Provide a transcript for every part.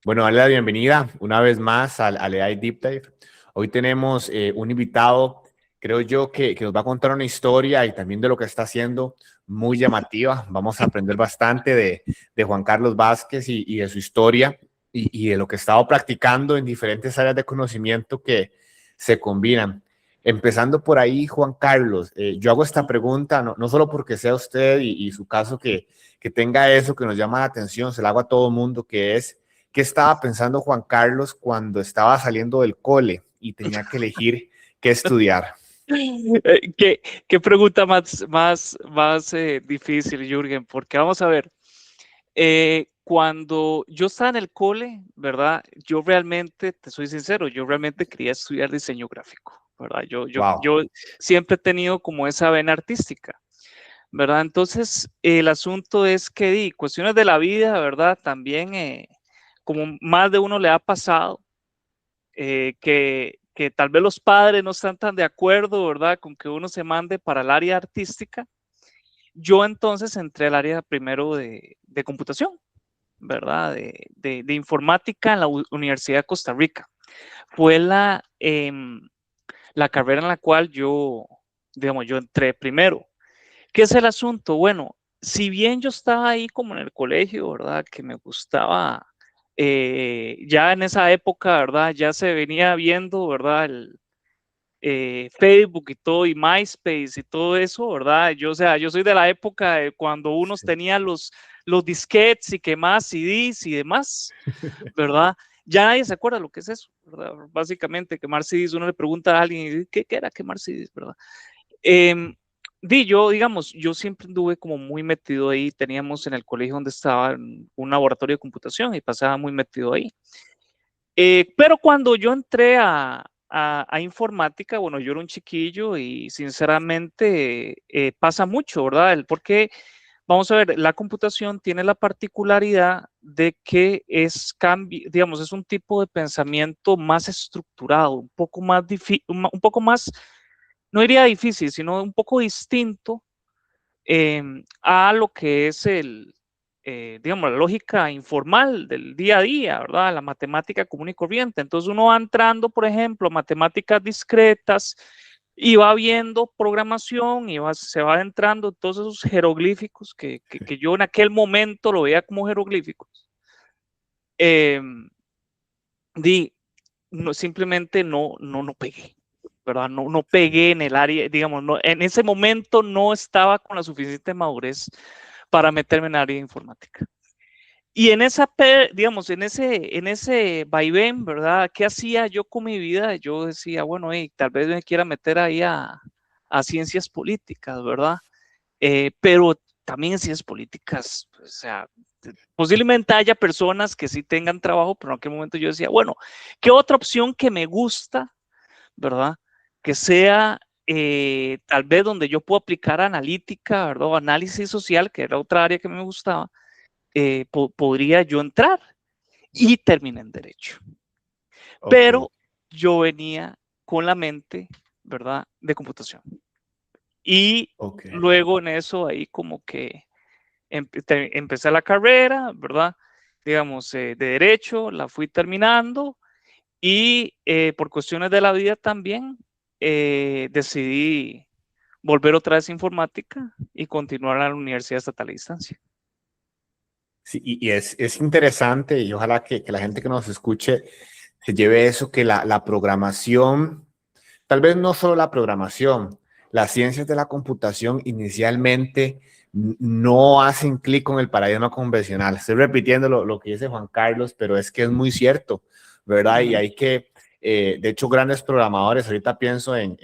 Bueno, darle la bienvenida una vez más al AI Deep Dive. Hoy tenemos un invitado, creo yo, que nos va a contar una historia y también de lo que está haciendo muy llamativa. Vamos a aprender bastante de Juan Carlos Vázquez y de su historia y de lo que ha estado practicando en diferentes áreas de conocimiento que se combinan. Empezando por ahí, Juan Carlos, yo hago esta pregunta no solo porque sea usted y su caso que tenga eso que nos llama la atención, se la hago a todo mundo, que es: ¿qué estaba pensando Juan Carlos cuando estaba saliendo del cole y tenía que elegir qué estudiar? ¿Qué pregunta más difícil, Jürgen? Porque vamos a ver, cuando yo estaba en el cole, ¿verdad? Yo realmente, te soy sincero, yo realmente quería estudiar diseño gráfico, ¿verdad? Yo Wow. siempre he tenido como esa vena artística, ¿verdad? Entonces, el asunto es que cuestiones de la vida, ¿verdad? También, como más de uno le ha pasado, que tal vez los padres no están tan de acuerdo, ¿verdad? Con que uno se mande para el área artística. Yo entonces entré al área primero de computación, ¿verdad? De informática en la Universidad de Costa Rica. Fue la carrera en la cual yo entré primero. ¿Qué es el asunto? Bueno, si bien yo estaba ahí como en el colegio, ¿verdad? Que me gustaba, ya en esa época, ¿verdad? Ya se venía viendo, ¿verdad? Facebook y todo, y MySpace y todo eso, ¿verdad? Yo, o sea, yo soy de la época de cuando unos Sí. tenían los disquetes y que más CDs y demás, ¿verdad? Ya nadie se acuerda lo que es eso, ¿verdad? Básicamente, quemar CDs, uno le pregunta a alguien, ¿qué era quemar CDs, verdad? Eh, digamos, yo siempre anduve como muy metido ahí. Teníamos en el colegio donde estaba un laboratorio de computación y pasaba muy metido ahí. Pero cuando yo entré a informática, bueno, yo era un chiquillo y sinceramente pasa mucho, ¿verdad? Porque, vamos a ver, la computación tiene la particularidad de que digamos, es un tipo de pensamiento más estructurado, un poco más difícil, un poco más, no diría difícil, sino un poco distinto a lo que es digamos, la lógica informal del día a día, ¿verdad? La matemática común y corriente. Entonces uno va entrando, por ejemplo, matemáticas discretas y va viendo programación y se va entrando todos esos jeroglíficos que yo en aquel momento lo veía como jeroglíficos. Eh, di, no, simplemente no pegué, ¿verdad? No Sí. pegué en el área, digamos, no, en ese momento no estaba con la suficiente madurez para meterme en el área de informática. Y digamos, en ese vaivén, ¿verdad? ¿Qué hacía yo con mi vida? Yo decía, bueno, tal vez me quiera meter ahí a ciencias políticas, ¿verdad? Pero también en ciencias políticas, o sea, posiblemente haya personas que sí tengan trabajo, pero en aquel momento yo decía, bueno, ¿qué otra opción que me gusta, ¿verdad? Que sea tal vez donde yo puedo aplicar analítica, ¿verdad? O análisis social, que era otra área que me gustaba, podría yo entrar y terminé en derecho. Ok, Pero yo venía con la mente, ¿verdad? De computación. Y ok. luego en eso ahí como que empecé la carrera, ¿verdad? Digamos, de derecho, la fui terminando y por cuestiones de la vida también decidí volver otra vez a informática y continuar en la Universidad Estatal de Distancia. Sí, y es interesante y ojalá que la gente que nos escuche se lleve eso, que la programación, tal vez no solo la programación, las ciencias de la computación inicialmente no hacen clic con el paradigma convencional. Estoy repitiendo lo que dice Juan Carlos, pero es que es muy cierto, ¿verdad? Y Ujú, hay de hecho, grandes programadores, ahorita pienso en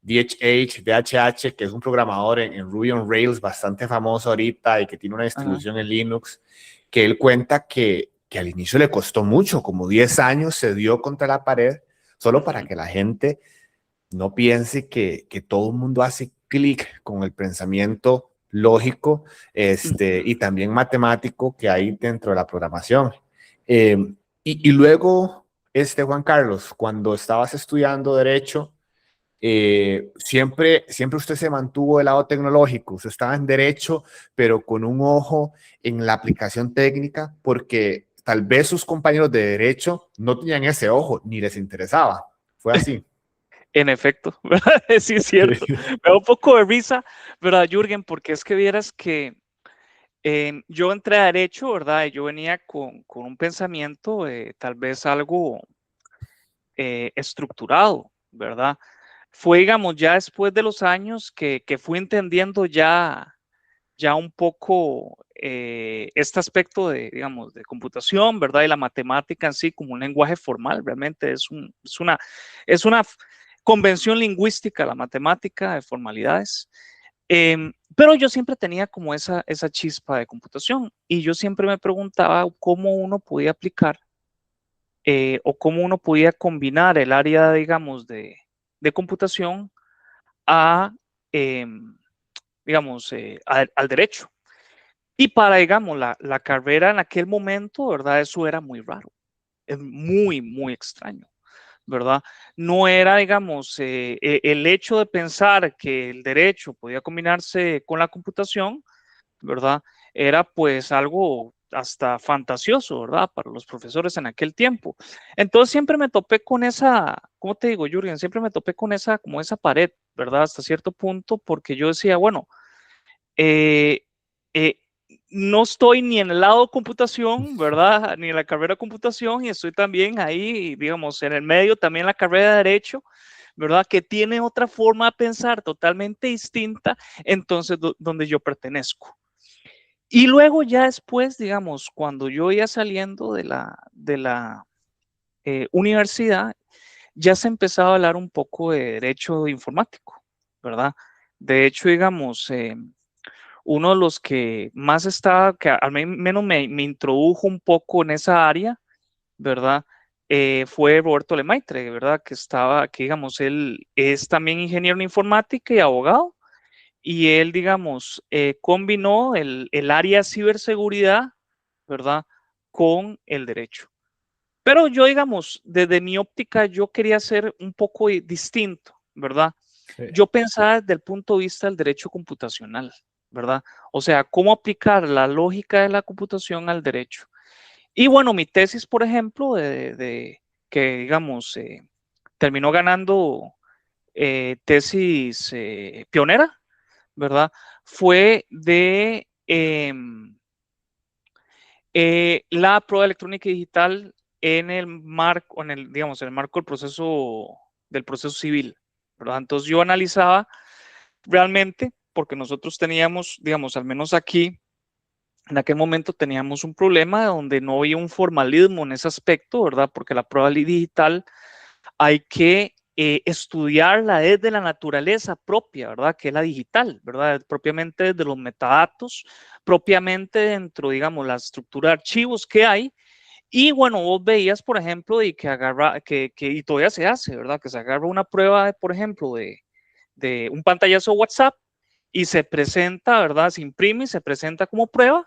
DHH, que es un programador en Ruby on Rails bastante famoso ahorita y que tiene una ajá, distribución en Linux, que él cuenta que al inicio le costó mucho, como 10 años se dio contra la pared, solo para ujú, que la gente no piense que todo el mundo hace clic con el pensamiento lógico y ujú. también matemático que hay dentro de la programación. Eh, y luego, Juan Carlos, cuando estabas estudiando Derecho, siempre usted se mantuvo del lado tecnológico, usted estaba en Derecho, pero con un ojo en la aplicación técnica, porque tal vez sus compañeros de derecho no tenían ese ojo, ni les interesaba. Fue así. En efecto, ¿verdad? Sí, es cierto. Me da un poco de risa, ¿verdad, Jürgen? Porque es que vieras que yo entré a derecho, ¿verdad? Y yo venía con un pensamiento tal vez algo estructurado, ¿verdad? Fue, digamos, ya después de los años que fui entendiendo ya un poco este aspecto de, digamos, de computación, ¿verdad? Y la matemática en sí como un lenguaje formal, realmente es una convención lingüística, la matemática de formalidades. Pero yo siempre tenía como esa chispa de computación y yo siempre me preguntaba cómo uno podía aplicar o cómo uno podía combinar el área, digamos, de computación a, digamos, al derecho. Y para, digamos, la carrera en aquel momento, ¿verdad? Eso era muy raro, es muy, muy extraño, ¿verdad? No era, digamos, el hecho de pensar que el derecho podía combinarse con la computación, ¿verdad? Era pues algo hasta fantasioso, ¿verdad? Para los profesores en aquel tiempo. Entonces siempre me topé con esa, ¿cómo te digo, Jürgen? Siempre me topé con esa, como esa pared, ¿verdad? Hasta cierto punto, porque yo decía, bueno, eh, eh, no estoy ni en el lado de computación, ¿verdad? Ni en la carrera de computación y estoy también ahí, digamos, en el medio también la carrera de derecho, ¿verdad? Que tiene otra forma de pensar totalmente distinta, entonces donde yo pertenezco. Y luego ya después, digamos, cuando yo iba saliendo de la universidad, ya se empezaba a hablar un poco de derecho informático, ¿verdad? De hecho, digamos, uno de los que más estaba, que al menos me introdujo un poco en esa área, ¿verdad? Fue Roberto Lemaitre, ¿verdad? Que digamos, él es también ingeniero en informática y abogado, y él, digamos, combinó el área ciberseguridad, ¿verdad? Con el derecho. Pero yo, digamos, desde mi óptica, yo quería ser un poco distinto, ¿verdad? Sí. Yo pensaba desde el punto de vista del derecho computacional, ¿verdad? O sea, cómo aplicar la lógica de la computación al derecho. Y bueno, mi tesis, por ejemplo, que digamos, terminó ganando tesis pionera, ¿verdad? Fue de la prueba electrónica y digital en el marco, digamos, en el marco del proceso civil, ¿verdad? Entonces yo analizaba realmente, porque nosotros teníamos, digamos, al menos aquí, en aquel momento teníamos un problema donde no había un formalismo en ese aspecto, ¿verdad? Porque la prueba digital hay que estudiarla desde la naturaleza propia, ¿verdad? Que es la digital, ¿verdad? Propiamente desde los metadatos, propiamente dentro, digamos, la estructura de archivos que hay. Y bueno, vos veías, por ejemplo, y que agarra, y todavía se hace, ¿verdad? Que se agarra una prueba, por ejemplo, de un pantallazo WhatsApp y se presenta, ¿verdad? Se imprime y se presenta como prueba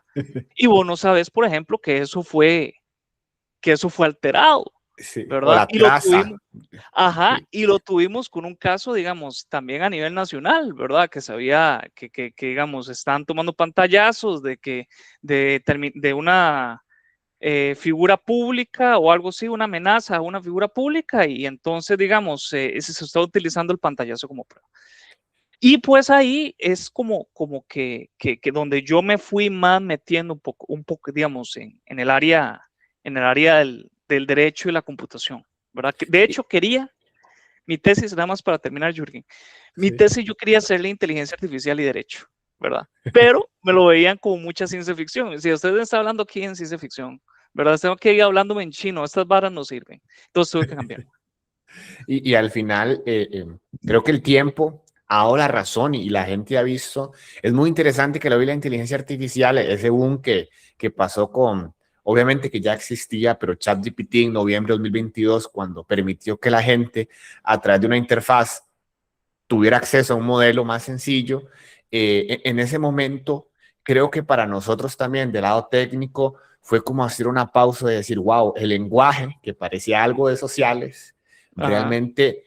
y vos no sabes, por ejemplo, que eso fue alterado, Sí, o ¿verdad? la Y lo traza. tuvimos, ajá, Sí. y lo tuvimos con un caso, digamos, también a nivel nacional, ¿verdad? Que sabía que digamos, están tomando pantallazos de una figura pública o algo así, una amenaza a una figura pública y entonces, digamos, se está utilizando el pantallazo como prueba. Y pues ahí es como que donde yo me fui más metiendo un poco digamos, en el área del derecho y la computación, ¿verdad? De Y- hecho, mi tesis, nada más para terminar, Jürgen, mi sí. tesis yo quería hacerle inteligencia artificial y derecho, ¿verdad? Pero me lo veían como mucha ciencia ficción. Si ustedes están hablando aquí en ciencia ficción, ¿verdad? Tengo que ir hablándome en chino, estas varas no sirven. Entonces tuve que cambiar. Y al final, creo que el tiempo ha dado la razón y la gente ha visto. Es muy interesante que lo vi la inteligencia artificial, ese boom que pasó con, obviamente que ya existía, pero ChatGPT en noviembre de 2022, cuando permitió que la gente a través de una interfaz tuviera acceso a un modelo más sencillo. En ese momento, creo que para nosotros también, del lado técnico, fue como hacer una pausa de decir, wow, el lenguaje, que parecía algo de sociales, Ajá, realmente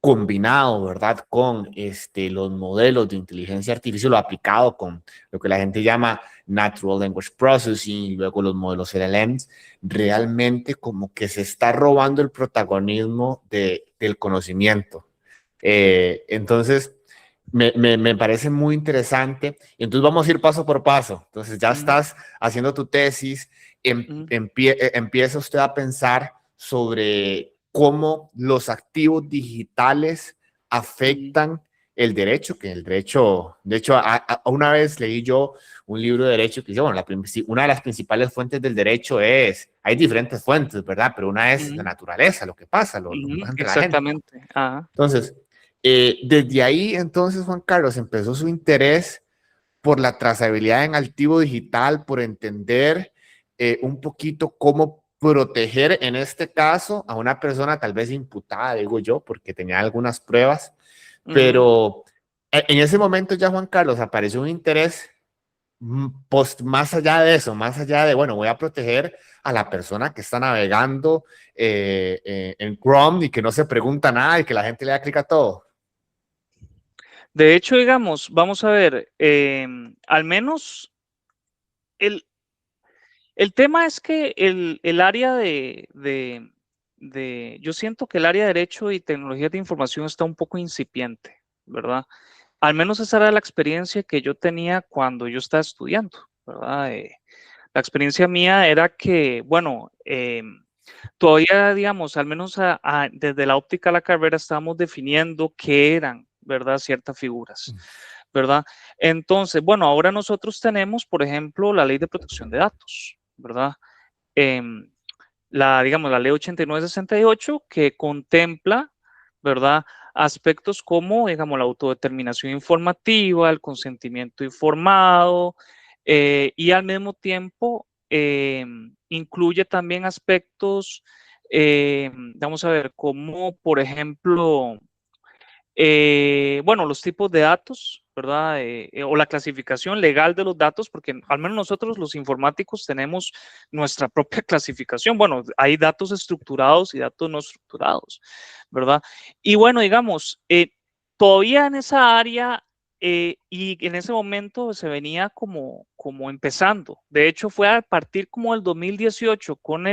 combinado, ¿verdad? Con los modelos de inteligencia artificial, lo aplicado con lo que la gente llama Natural Language Processing y luego los modelos LLMs, realmente como que se está robando el protagonismo del conocimiento. Entonces, me parece muy interesante. Entonces, vamos a ir paso por paso. Entonces, ya estás haciendo tu tesis, empieza usted a pensar sobre cómo los activos digitales afectan el derecho, que el derecho, de hecho, una vez leí yo un libro de derecho que dice, bueno, una de las principales fuentes del derecho hay diferentes fuentes, ¿verdad? Pero una es la naturaleza, lo que pasa, lo que pasa entre la gente. Exactamente. Ajá. Entonces, desde ahí, entonces, Juan Carlos, empezó su interés por la trazabilidad en activo digital, por entender un poquito cómo proteger, en este caso, a una persona tal vez imputada, digo yo, porque tenía algunas pruebas, pero en ese momento ya, Juan Carlos, apareció un interés más allá de eso, más allá de, bueno, voy a proteger a la persona que está navegando en Chrome y que no se pregunta nada y que la gente le da clic a todo. De hecho, digamos, vamos a ver, al menos el tema es que el área yo siento que el área de Derecho y Tecnologías de Información está un poco incipiente, ¿verdad? Al menos esa era la experiencia que yo tenía cuando yo estaba estudiando, ¿verdad? La experiencia mía era que, bueno, todavía, digamos, al menos desde la óptica de la carrera estábamos definiendo qué eran, ¿verdad? Ciertas figuras, ¿verdad? Entonces, bueno, ahora nosotros tenemos, por ejemplo, la Ley de Protección de Datos, ¿verdad? Digamos, la Ley 8968 que contempla, ¿verdad? Aspectos como, digamos, la autodeterminación informativa, el consentimiento informado y al mismo tiempo incluye también aspectos, vamos a ver, como por ejemplo, bueno, los tipos de datos, ¿verdad? O la clasificación legal de los datos, porque al menos nosotros los informáticos tenemos nuestra propia clasificación. Bueno, hay datos estructurados y datos no estructurados, ¿verdad? Y bueno, digamos, todavía en esa área y en ese momento se venía como empezando. De hecho, fue a partir como del 2018 con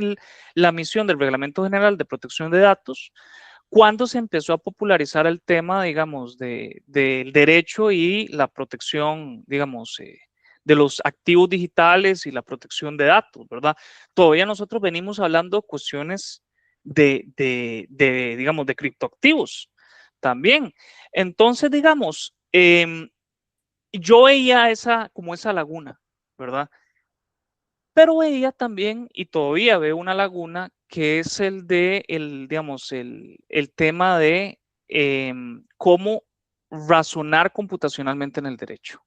la misión del Reglamento General de Protección de Datos, cuando se empezó a popularizar el tema, digamos, del derecho y la protección, digamos, de los activos digitales y la protección de datos, ¿verdad? Todavía nosotros venimos hablando cuestiones digamos, de criptoactivos también. Entonces, digamos, yo veía como esa laguna, ¿verdad? Pero veía también, y todavía veo una laguna, que es digamos, el tema de cómo razonar computacionalmente en el derecho,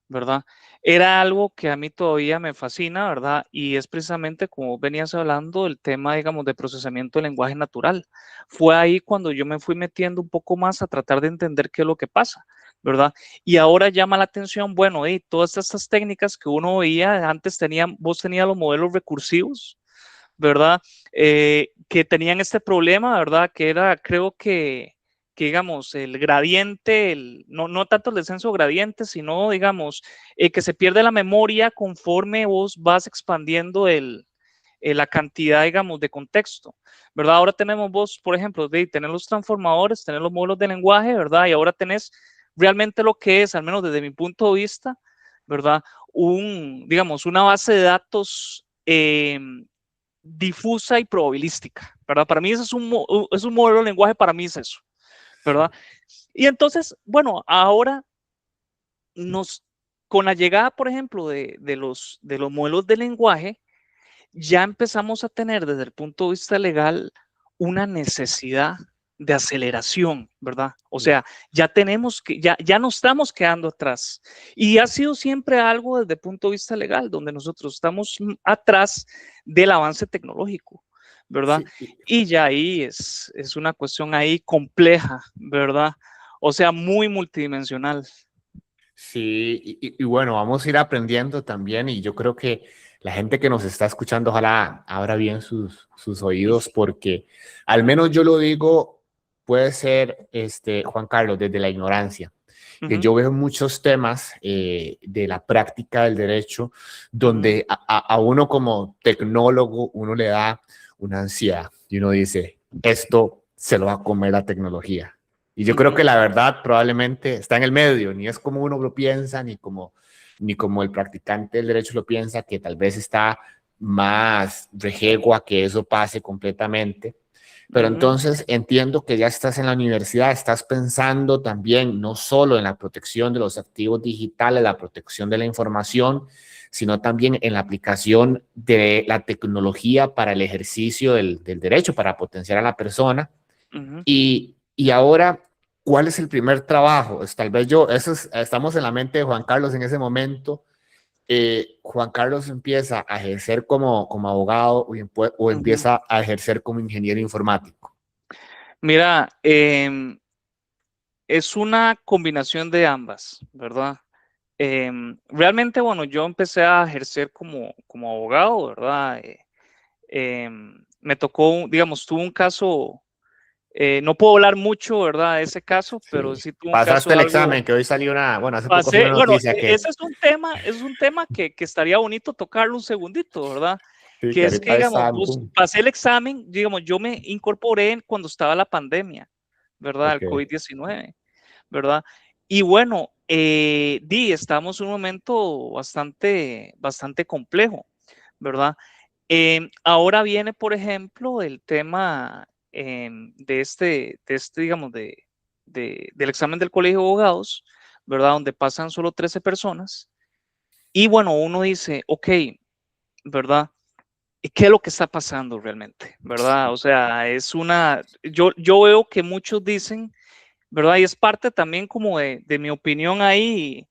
¿verdad? Era algo que a mí todavía me fascina, ¿verdad? Y es precisamente como venías hablando el tema, digamos, de procesamiento del lenguaje natural. Fue ahí cuando yo me fui metiendo un poco más a tratar de entender qué es lo que pasa, ¿verdad? Y ahora llama la atención, bueno, todas estas técnicas que uno veía, antes vos tenías los modelos recursivos, ¿verdad? Que tenían este problema, ¿verdad? Que era, creo que digamos, el gradiente, no tanto el descenso gradiente, sino, digamos, que se pierde la memoria conforme vos vas expandiendo la cantidad, digamos, de contexto, ¿verdad? Ahora tenemos vos, por ejemplo, de tener los transformadores, tener los módulos de lenguaje, ¿verdad? Y ahora tenés realmente lo que es, al menos desde mi punto de vista, ¿verdad? Digamos, una base de datos difusa y probabilística, ¿verdad? Para mí eso es un modelo de lenguaje, para mí es eso, ¿verdad? Y entonces, bueno, ahora con la llegada, por ejemplo, de los modelos de lenguaje, ya empezamos a tener desde el punto de vista legal una necesidad de aceleración, ¿verdad? O sea, ya no estamos quedando atrás. Y ha sido siempre algo desde el punto de vista legal, donde nosotros estamos atrás del avance tecnológico, ¿verdad? Sí. Y ya ahí es una cuestión ahí compleja, ¿verdad? O sea, muy multidimensional. Sí, y bueno, vamos a ir aprendiendo también y yo creo que la gente que nos está escuchando, ojalá abra bien sus oídos porque al menos yo lo digo puede ser, Juan Carlos, desde la ignorancia. Yo veo muchos temas de la práctica del derecho donde a uno como tecnólogo, uno le da una ansiedad y uno dice, esto se lo va a comer la tecnología. Y yo creo que la verdad probablemente está en el medio, ni es como uno lo piensa, ni como el practicante del derecho lo piensa, que tal vez está más rejego a que eso pase completamente. Pero entonces entiendo que ya estás en la universidad, estás pensando también no solo en la protección de los activos digitales, la protección de la información, sino también en la aplicación de la tecnología para el ejercicio del derecho, para potenciar a la persona. Y ahora, ¿cuál es el primer trabajo? Tal vez estamos en la mente de Juan Carlos en ese momento. Juan Carlos empieza a ejercer como abogado o empieza a ejercer como ingeniero informático. Mira, es una combinación de ambas, ¿verdad? Realmente, bueno, yo empecé a ejercer como abogado, ¿verdad? Me tocó, digamos, tuve un caso, no puedo hablar mucho, ¿verdad? De ese caso, pero Sí. sí tuve un Pasaste caso el algo. examen, que hoy salió hace poco fue Pasé, una bueno, noticia que, ese es un tema que estaría bonito tocarlo un segundito, ¿verdad? sí, Que que es que, ahorita digamos, está en boom. pasé el examen, digamos, yo me incorporé cuando estaba la pandemia, ¿verdad? El Ok. COVID-19, ¿verdad? Y bueno, estamos en un momento bastante complejo, ¿verdad? Ahora viene, por ejemplo, el tema digamos, del examen del Colegio de Abogados, ¿verdad? Donde pasan solo 13 personas. Y bueno, uno dice, ok, ¿verdad? ¿Qué es lo que está pasando realmente? ¿Verdad? O sea, yo veo que muchos dicen, ¿verdad? Y es parte también como de mi opinión ahí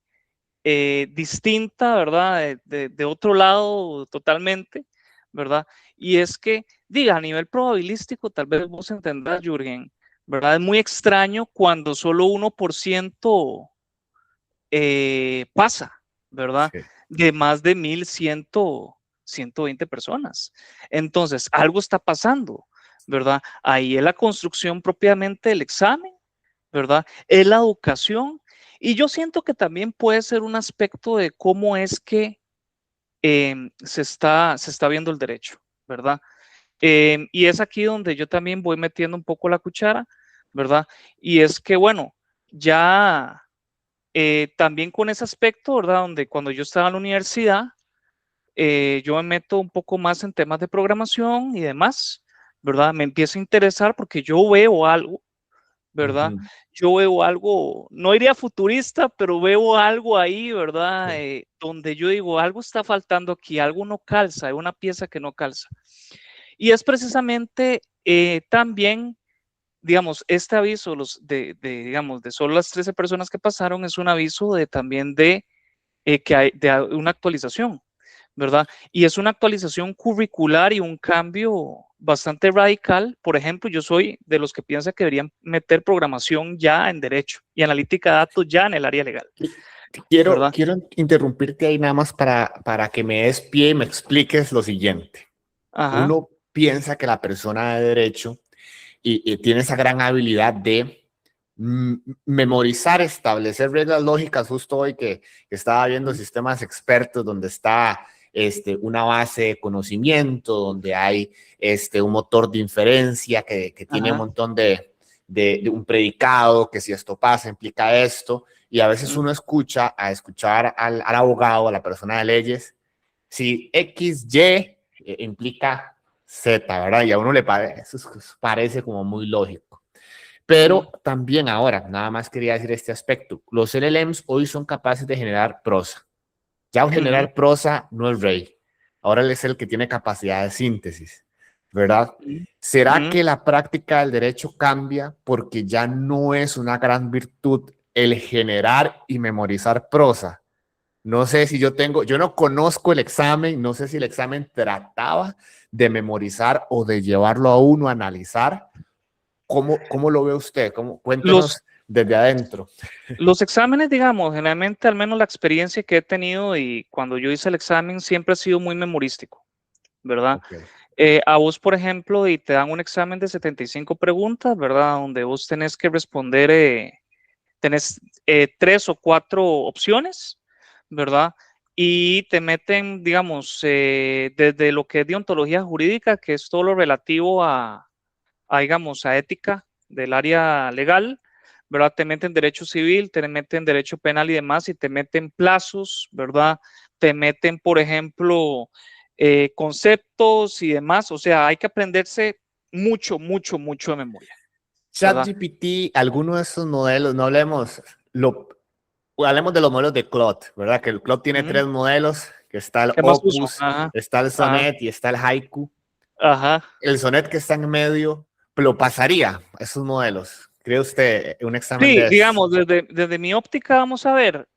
distinta, ¿verdad? De otro lado totalmente, ¿verdad? Y es que, diga, a nivel probabilístico, tal vez vos entenderás, Jürgen, ¿verdad? Es muy extraño cuando solo 1% pasa, ¿verdad? Sí. De más de 1,120 personas. Entonces, algo está pasando, ¿verdad? Ahí es la construcción propiamente del examen, ¿verdad? Es la educación. Y yo siento que también puede ser un aspecto de cómo es que se está viendo el derecho, ¿verdad? Y es aquí donde yo también voy metiendo un poco la cuchara, ¿verdad? Y es que, bueno, ya también con ese aspecto, ¿verdad? Donde cuando yo estaba en la universidad, yo me meto un poco más en temas de programación y demás, ¿verdad? Me empiezo a interesar porque yo veo algo, ¿verdad? Ujú. Yo veo algo, no diría futurista, pero veo algo ahí, ¿verdad? Sí. Donde yo digo, algo está faltando aquí, algo no calza, hay una pieza que no calza. Y es precisamente también, digamos, este aviso digamos, de solo las 13 personas que pasaron es un aviso de también que hay de una actualización, ¿verdad? Y es una actualización curricular y un cambio bastante radical. Por ejemplo, yo soy de los que piensa que deberían meter programación ya en derecho y analítica de datos ya en el área legal, Quiero, ¿verdad? quiero interrumpirte ahí nada más para que me des pie y me expliques lo siguiente. Ajá, Uno piensa que la persona de derecho y tiene esa gran habilidad de memorizar, establecer reglas lógicas. Justo hoy que estaba viendo sistemas expertos donde está una base de conocimiento, donde hay un motor de inferencia que tiene un ajá. montón de un predicado, que si esto pasa implica esto, y a veces uno escuchar al abogado, a la persona de leyes, si X, Y implica Z, ¿verdad? Y a uno le parece como muy lógico. Ujú, Pero también ahora, nada más quería decir este aspecto, los LLMs hoy son capaces de generar prosa. Ya ujú, generar prosa no es rey, ahora él es el que tiene capacidad de síntesis, ¿verdad? ujú, ¿Será ujú. que la práctica del derecho cambia porque ya no es una gran virtud el generar y memorizar prosa? No sé si yo no conozco el examen, no sé si el examen trataba de memorizar o de llevarlo a uno a analizar. ¿Cómo lo ve usted? Los, Cuéntenos desde adentro. los exámenes, digamos, generalmente, al menos la experiencia que he tenido y cuando yo hice el examen, siempre ha sido muy memorístico, ¿verdad? Ok. A vos, por ejemplo, y te dan un examen de 75 preguntas, ¿verdad? Donde vos tenés que responder, tenés 3 o 4 opciones, ¿verdad? Y te meten, digamos, desde lo que es deontología jurídica, que es todo lo relativo digamos, a ética del área legal, ¿verdad? Te meten derecho civil, te meten derecho penal y demás, y te meten plazos, ¿verdad? Te meten, por ejemplo, conceptos y demás. O sea, hay que aprenderse mucho, mucho, mucho de memoria, ¿verdad? ChatGPT, alguno de esos modelos, no hablemos, hablemos de los modelos de Claude, ¿verdad? Que el Claude tiene Ujú. 3 modelos, que está el ¿Qué más uso? Opus, Ajá, está el ajá, Sonnet y está el Haiku. ajá. El Sonnet que está en medio, lo pasaría esos modelos. ¿Cree usted un examen Sí, de eso? digamos, desde mi óptica, vamos a ver,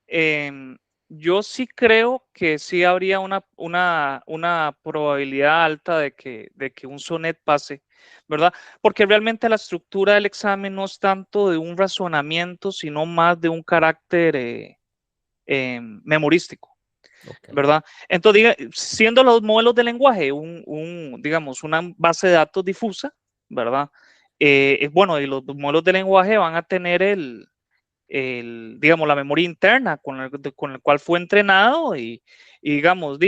yo sí creo que sí habría una probabilidad alta de que un Sonet pase, ¿verdad? Porque realmente la estructura del examen no es tanto de un razonamiento, sino más de un carácter memorístico, Ok. ¿verdad? Entonces, siendo los modelos de lenguaje digamos, una base de datos difusa, ¿verdad? Bueno, y los modelos de lenguaje van a tener digamos, la memoria interna con el cual fue entrenado y digamos,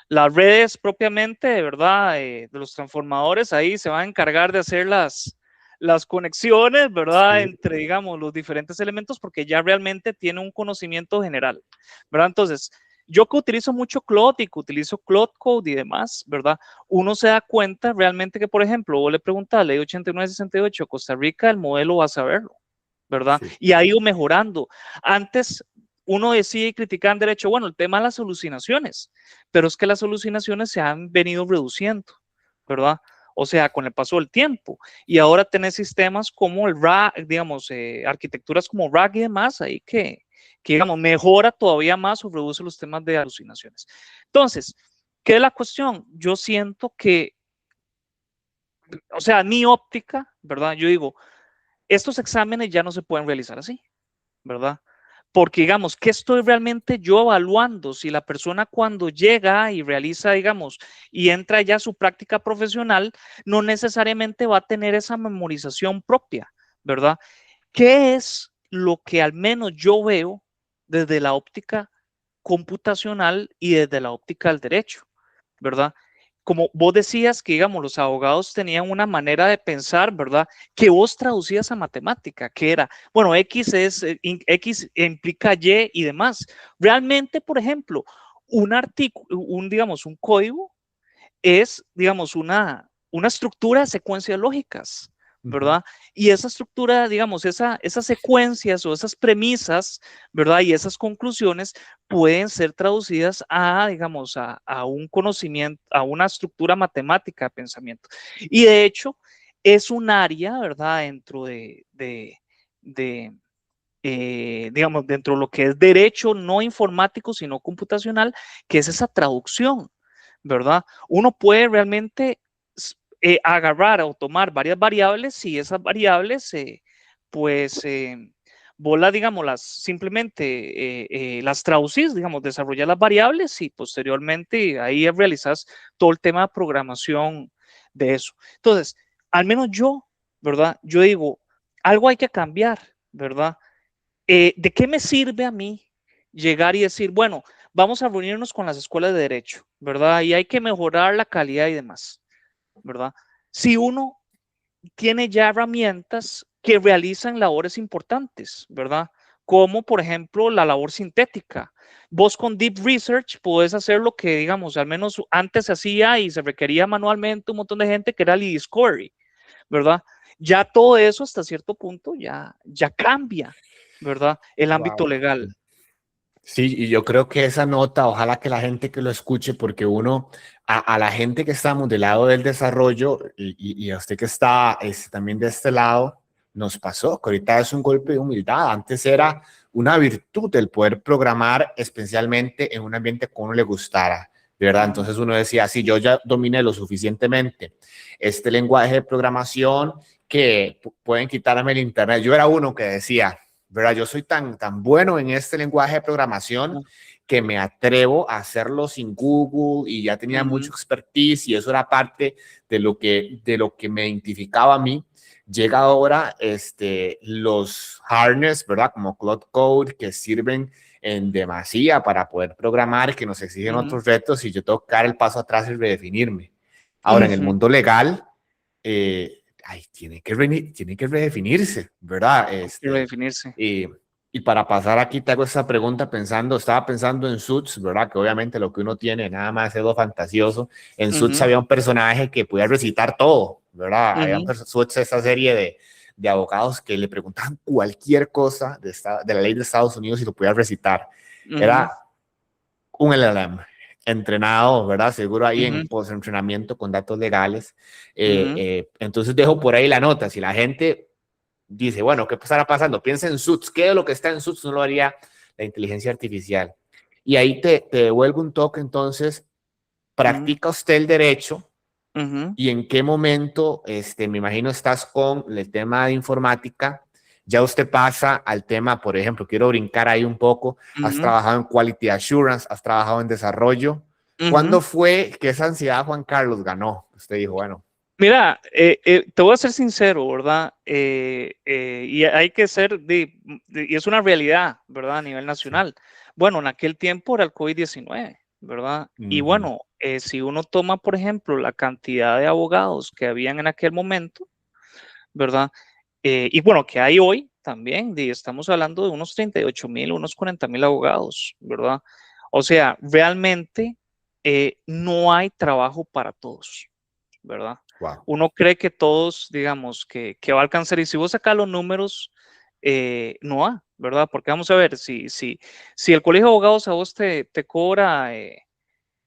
las redes propiamente, ¿verdad? De los transformadores ahí se van a encargar de hacer las conexiones, ¿verdad? Sí. Entre, digamos, los diferentes elementos porque ya realmente tiene un conocimiento general, ¿verdad? Entonces, yo que utilizo mucho Claude y que utilizo Claude Code y demás, ¿verdad? Uno se da cuenta realmente que, por ejemplo, vos le preguntás, ley 8968, Costa Rica, el modelo va a saberlo, ¿verdad? Sí. Y ha ido mejorando. Antes uno decía y criticaba en derecho, bueno, el tema de las alucinaciones, pero es que las alucinaciones se han venido reduciendo, ¿verdad? O sea, con el paso del tiempo. Y ahora tenés sistemas como el RAG, digamos, arquitecturas como RAG y demás, ahí que, digamos, mejora todavía más o reduce los temas de alucinaciones. Entonces, ¿qué es la cuestión? Yo siento que, o sea, mi óptica, ¿verdad? Yo digo, estos exámenes ya no se pueden realizar así, ¿verdad? Porque, digamos, ¿qué estoy realmente yo evaluando? Si la persona cuando llega y realiza, digamos, y entra ya a su práctica profesional, no necesariamente va a tener esa memorización propia, ¿verdad? ¿Qué es lo que al menos yo veo desde la óptica computacional y desde la óptica del derecho, ¿verdad? Como vos decías que, digamos, los abogados tenían una manera de pensar, ¿verdad? Que vos traducías a matemática, que era, bueno, X implica Y demás. Realmente, por ejemplo, un artículo, digamos, un código es, digamos, una estructura de secuencias lógicas, Ujú. ¿verdad? Y esa estructura, digamos, esas secuencias o esas premisas, ¿verdad? Y esas conclusiones pueden ser traducidas digamos, a un conocimiento, a una estructura matemática de pensamiento. Y de hecho, es un área, ¿verdad? Dentro digamos, dentro de lo que es derecho no informático, sino computacional, que es esa traducción, ¿verdad? Uno puede realmente agarrar o tomar varias variables y esas variables, pues, vos digamos, simplemente las traducís, digamos, desarrollar las variables y posteriormente ahí realizas todo el tema de programación de eso. Entonces, al menos yo, ¿verdad? Yo digo, algo hay que cambiar, ¿verdad? ¿De qué me sirve a mí llegar y decir, bueno, vamos a reunirnos con las escuelas de derecho, ¿verdad? Y hay que mejorar la calidad y demás, ¿verdad? Si uno tiene ya herramientas que realizan labores importantes, ¿verdad? Como por ejemplo la labor sintética. Vos con Deep Research podés hacer lo que, digamos, al menos antes se hacía y se requería manualmente un montón de gente, que era el discovery, ¿verdad? Ya todo eso hasta cierto punto ya cambia, ¿verdad? El ámbito Wow. legal. Sí, y yo creo que esa nota, ojalá que la gente que lo escuche, porque uno, a la gente que estamos del lado del desarrollo y a usted que está también de este lado, nos pasó que ahorita es un golpe de humildad. Antes era una virtud el poder programar, especialmente en un ambiente que a uno le gustara, de verdad. Ujú. Entonces uno decía, sí, yo ya dominé lo suficientemente este lenguaje de programación que pueden quitarme el internet. Yo era uno que decía, ¿verdad? Yo soy tan bueno en este lenguaje de programación que me atrevo a hacerlo sin Google y ya tenía mucho expertise y eso era parte de lo que me identificaba a mí. Llega ahora los harness, ¿verdad? Como Cloud Code, que sirven en demasía para poder programar, que nos exigen otros retos y yo tengo que dar el paso atrás y redefinirme. Ahora, en el mundo legal, tiene que redefinirse, ¿verdad? Redefinirse. Y para pasar aquí te hago esta pregunta estaba pensando en Suits, ¿verdad? Que obviamente lo que uno tiene nada más es lo fantasioso. En Suits había un personaje que podía recitar todo, ¿verdad? Había un Suits, esa serie de abogados que le preguntaban cualquier cosa de la ley de Estados Unidos y lo podía recitar. Era un LLM entrenado, ¿verdad? Seguro ahí en post-entrenamiento con datos legales. Entonces dejo por ahí la nota. Si la gente dice, bueno, ¿qué estará pasando? Piensa en Suits. ¿Qué de lo que está en Suits no lo haría la inteligencia artificial? Y ahí te devuelvo un toque, entonces, ¿practica usted el derecho? ¿Y en qué momento, me imagino, estás con el tema de informática? Ya usted pasa al tema, por ejemplo, quiero brincar ahí un poco, has trabajado en Quality Assurance, has trabajado en desarrollo. ¿Cuándo fue que esa ansiedad Juan Carlos ganó? Usted dijo, bueno. Mira, te voy a ser sincero, ¿verdad? Y hay que ser, y es una realidad, ¿verdad? A nivel nacional. Bueno, en aquel tiempo era el COVID-19, ¿verdad? Y bueno, si uno toma, por ejemplo, la cantidad de abogados que habían en aquel momento, ¿verdad? Y bueno, que hay hoy también, estamos hablando de unos 38,000, unos 40,000 abogados, ¿verdad? O sea, realmente no hay trabajo para todos, ¿verdad? Wow. Uno cree que todos, digamos, que va a alcanzar, y si vos sacas los números, no va, ¿verdad? Porque vamos a ver, si el colegio de abogados a vos te cobra,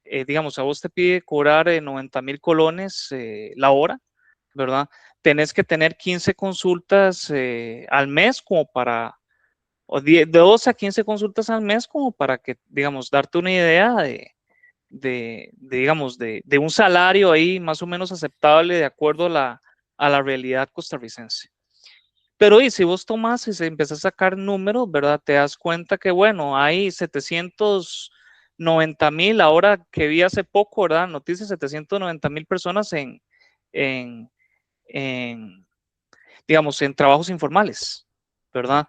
digamos, a vos te pide cobrar 90,000 colones la hora, ¿verdad? Tenés que tener 15 consultas al mes como para, o de 12 a 15 consultas al mes como para que, digamos, darte una idea digamos, de un salario ahí más o menos aceptable de acuerdo a la realidad costarricense. Pero y si vos tomás y se empezás a sacar números, ¿verdad? Te das cuenta que, bueno, hay 790,000, ahora que vi hace poco, ¿verdad? Noticias, 790,000 personas en, en, digamos, en trabajos informales, ¿verdad?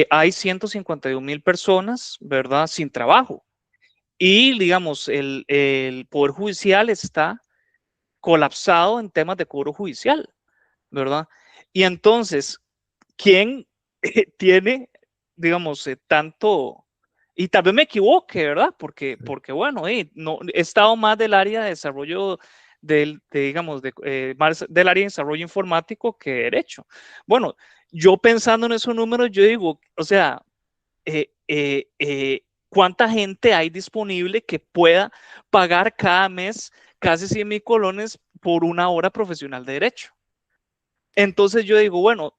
Hay 151,000 personas, ¿verdad? Sin trabajo. Y, digamos, el Poder Judicial está colapsado en temas de cobro judicial, ¿verdad? Y entonces, ¿quién tiene, digamos, tanto, y tal vez me equivoque, ¿verdad? Porque bueno, no, he estado más del área de desarrollo digamos, más del área de desarrollo informático que derecho. Bueno, yo pensando en esos números, yo digo, o sea, ¿cuánta gente hay disponible que pueda pagar cada mes casi 100,000 colones por una hora profesional de derecho? Entonces yo digo, bueno,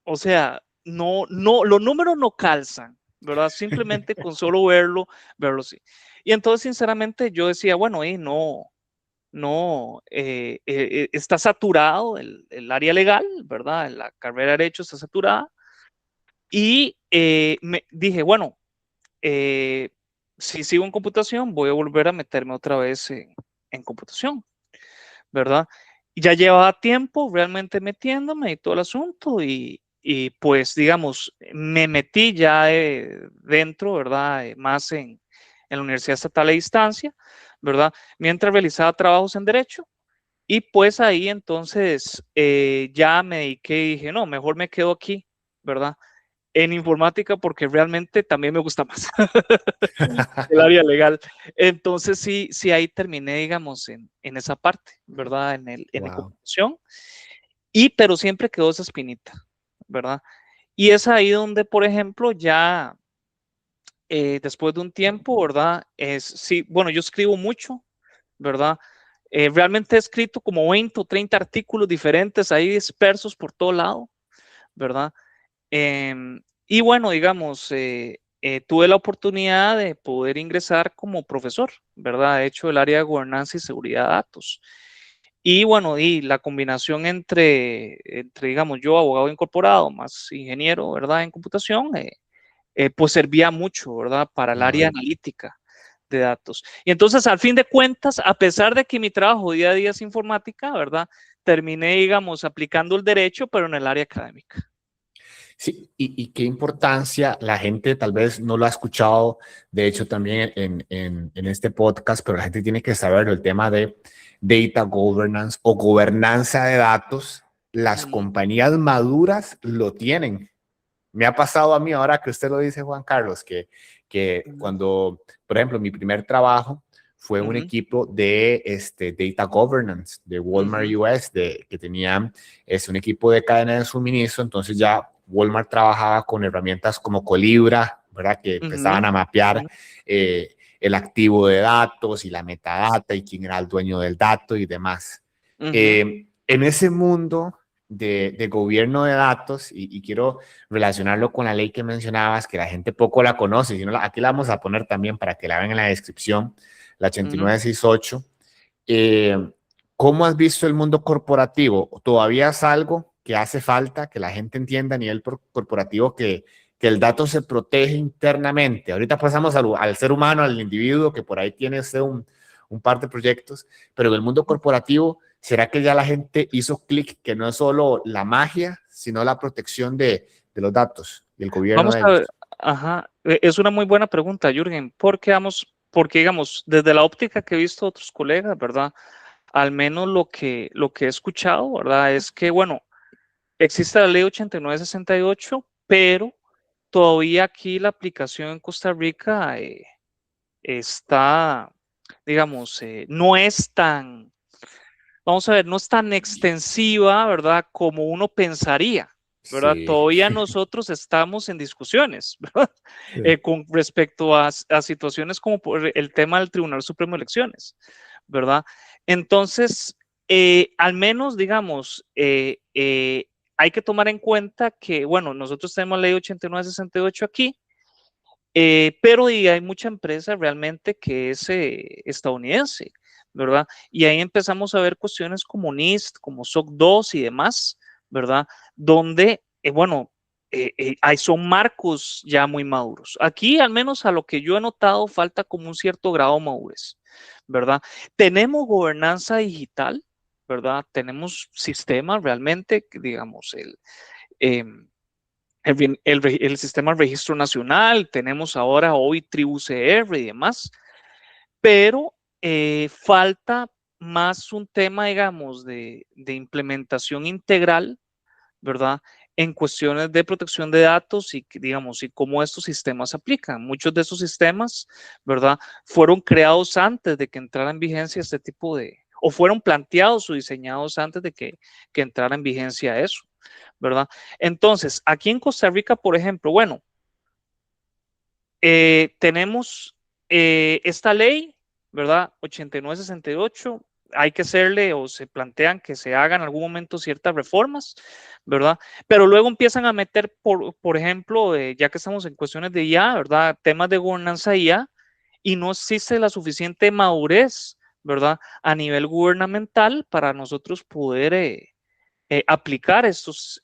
o sea, no, los números no calzan, ¿verdad? Simplemente con solo verlo sí. Y entonces, sinceramente, yo decía, bueno, no, está saturado el área legal, ¿verdad? La carrera de derecho está saturada. Y me dije, bueno, si sigo en computación, voy a volver a meterme otra vez en computación, ¿verdad? Ya llevaba tiempo realmente metiéndome y todo el asunto y pues, digamos, me metí ya dentro, ¿verdad? Más en la Universidad Estatal de Distancia, ¿verdad? Mientras realizaba trabajos en Derecho. Y pues ahí entonces ya me dediqué y dije, no, mejor me quedo aquí, ¿verdad? En informática porque realmente también me gusta más el área legal. Entonces sí ahí terminé, digamos, en esa parte, ¿verdad? En la Wow. computación. Pero siempre quedó esa espinita, ¿verdad? Y es ahí donde, por ejemplo, ya después de un tiempo, ¿verdad? Sí, bueno, yo escribo mucho, ¿verdad? Realmente he escrito como 20 o 30 artículos diferentes ahí dispersos por todo lado, ¿verdad? Y bueno, digamos, tuve la oportunidad de poder ingresar como profesor, ¿verdad? De hecho, el área de gobernanza y seguridad de datos. Y bueno, y la combinación entre digamos, yo, abogado incorporado, más ingeniero, ¿verdad? En computación, pues servía mucho, ¿verdad? Para el área analítica de datos. Y entonces, al fin de cuentas, a pesar de que mi trabajo día a día es informática, ¿verdad? Terminé, digamos, aplicando el derecho, pero en el área académica. Sí, y qué importancia, la gente tal vez no lo ha escuchado, de hecho también en este podcast, pero la gente tiene que saber el tema de data governance o gobernanza de datos. Las compañías maduras lo tienen. Me ha pasado a mí, ahora que usted lo dice, Juan Carlos, que cuando, por ejemplo, mi primer trabajo fue un equipo de data governance de Walmart US, que tenía un equipo de cadena de suministro. Entonces ya Walmart trabajaba con herramientas como Colibra, ¿verdad? Que empezaban a mapear el activo de datos y la metadata y quién era el dueño del dato y demás. En ese mundo de gobierno de datos, y quiero relacionarlo con la ley que mencionabas, que la gente poco la conoce, sino aquí la vamos a poner también para que la vean en la descripción, la 8968. ¿Cómo has visto el mundo corporativo? ¿Todavía es algo que hace falta que la gente entienda a nivel corporativo que el dato se protege internamente? Ahorita pasamos al ser humano, al individuo, que por ahí tiene usted un par de proyectos, pero en el mundo corporativo, ¿será que ya la gente hizo clic que no es solo la magia, sino la protección de los datos y el gobierno Vamos de a ver, ellos? es una muy buena pregunta, Jürgen, porque digamos, desde la óptica que he visto otros colegas, ¿verdad? Al menos lo que he escuchado, ¿verdad? Es que, bueno, existe la ley 8968, pero todavía aquí la aplicación en Costa Rica está, digamos, no es tan, vamos a ver, no es tan extensiva, ¿verdad? Como uno pensaría, ¿verdad? Sí. Todavía nosotros estamos en discusiones, ¿verdad? Sí. Con respecto a situaciones como por el tema del Tribunal Supremo de Elecciones, ¿verdad? Entonces, al menos, digamos, hay que tomar en cuenta que, bueno, nosotros tenemos la ley 8968 aquí, pero hay mucha empresa realmente que es estadounidense, ¿verdad? Y ahí empezamos a ver cuestiones como NIST, como SOC 2 y demás, ¿verdad? Donde, bueno, ahí son marcos ya muy maduros. Aquí, al menos a lo que yo he notado, falta como un cierto grado de madurez, ¿verdad? Tenemos gobernanza digital, ¿verdad? Tenemos sistemas realmente, digamos, el sistema de registro nacional, tenemos ahora hoy TribuCR y demás, pero falta más un tema, digamos, de implementación integral, ¿verdad? En cuestiones de protección de datos y, digamos, y cómo estos sistemas se aplican. Muchos de esos sistemas, ¿verdad? Fueron creados antes de que entrara en vigencia este tipo o fueron planteados o diseñados antes de que entrara en vigencia eso, ¿verdad? Entonces, aquí en Costa Rica, por ejemplo, bueno, tenemos esta ley, ¿verdad? 8968, hay que hacerle o se plantean que se hagan en algún momento ciertas reformas, ¿verdad? Pero luego empiezan a meter, por ejemplo, ya que estamos en cuestiones de IA, ¿verdad? Temas de gobernanza IA y no existe la suficiente madurez, ¿verdad? A nivel gubernamental para nosotros poder aplicar estos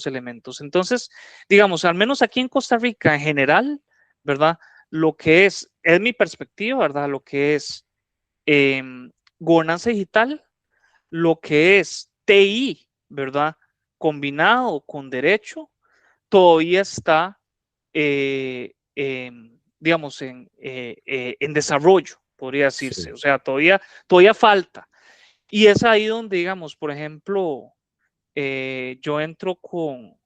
elementos. Entonces, digamos, al menos aquí en Costa Rica en general, ¿verdad? Lo que es mi perspectiva, ¿verdad? Lo que es gobernanza digital, lo que es TI, ¿verdad? Combinado con derecho, todavía está, digamos, en desarrollo, podría decirse. Sí. O sea, todavía falta. Y es ahí donde, digamos, por ejemplo, yo entro con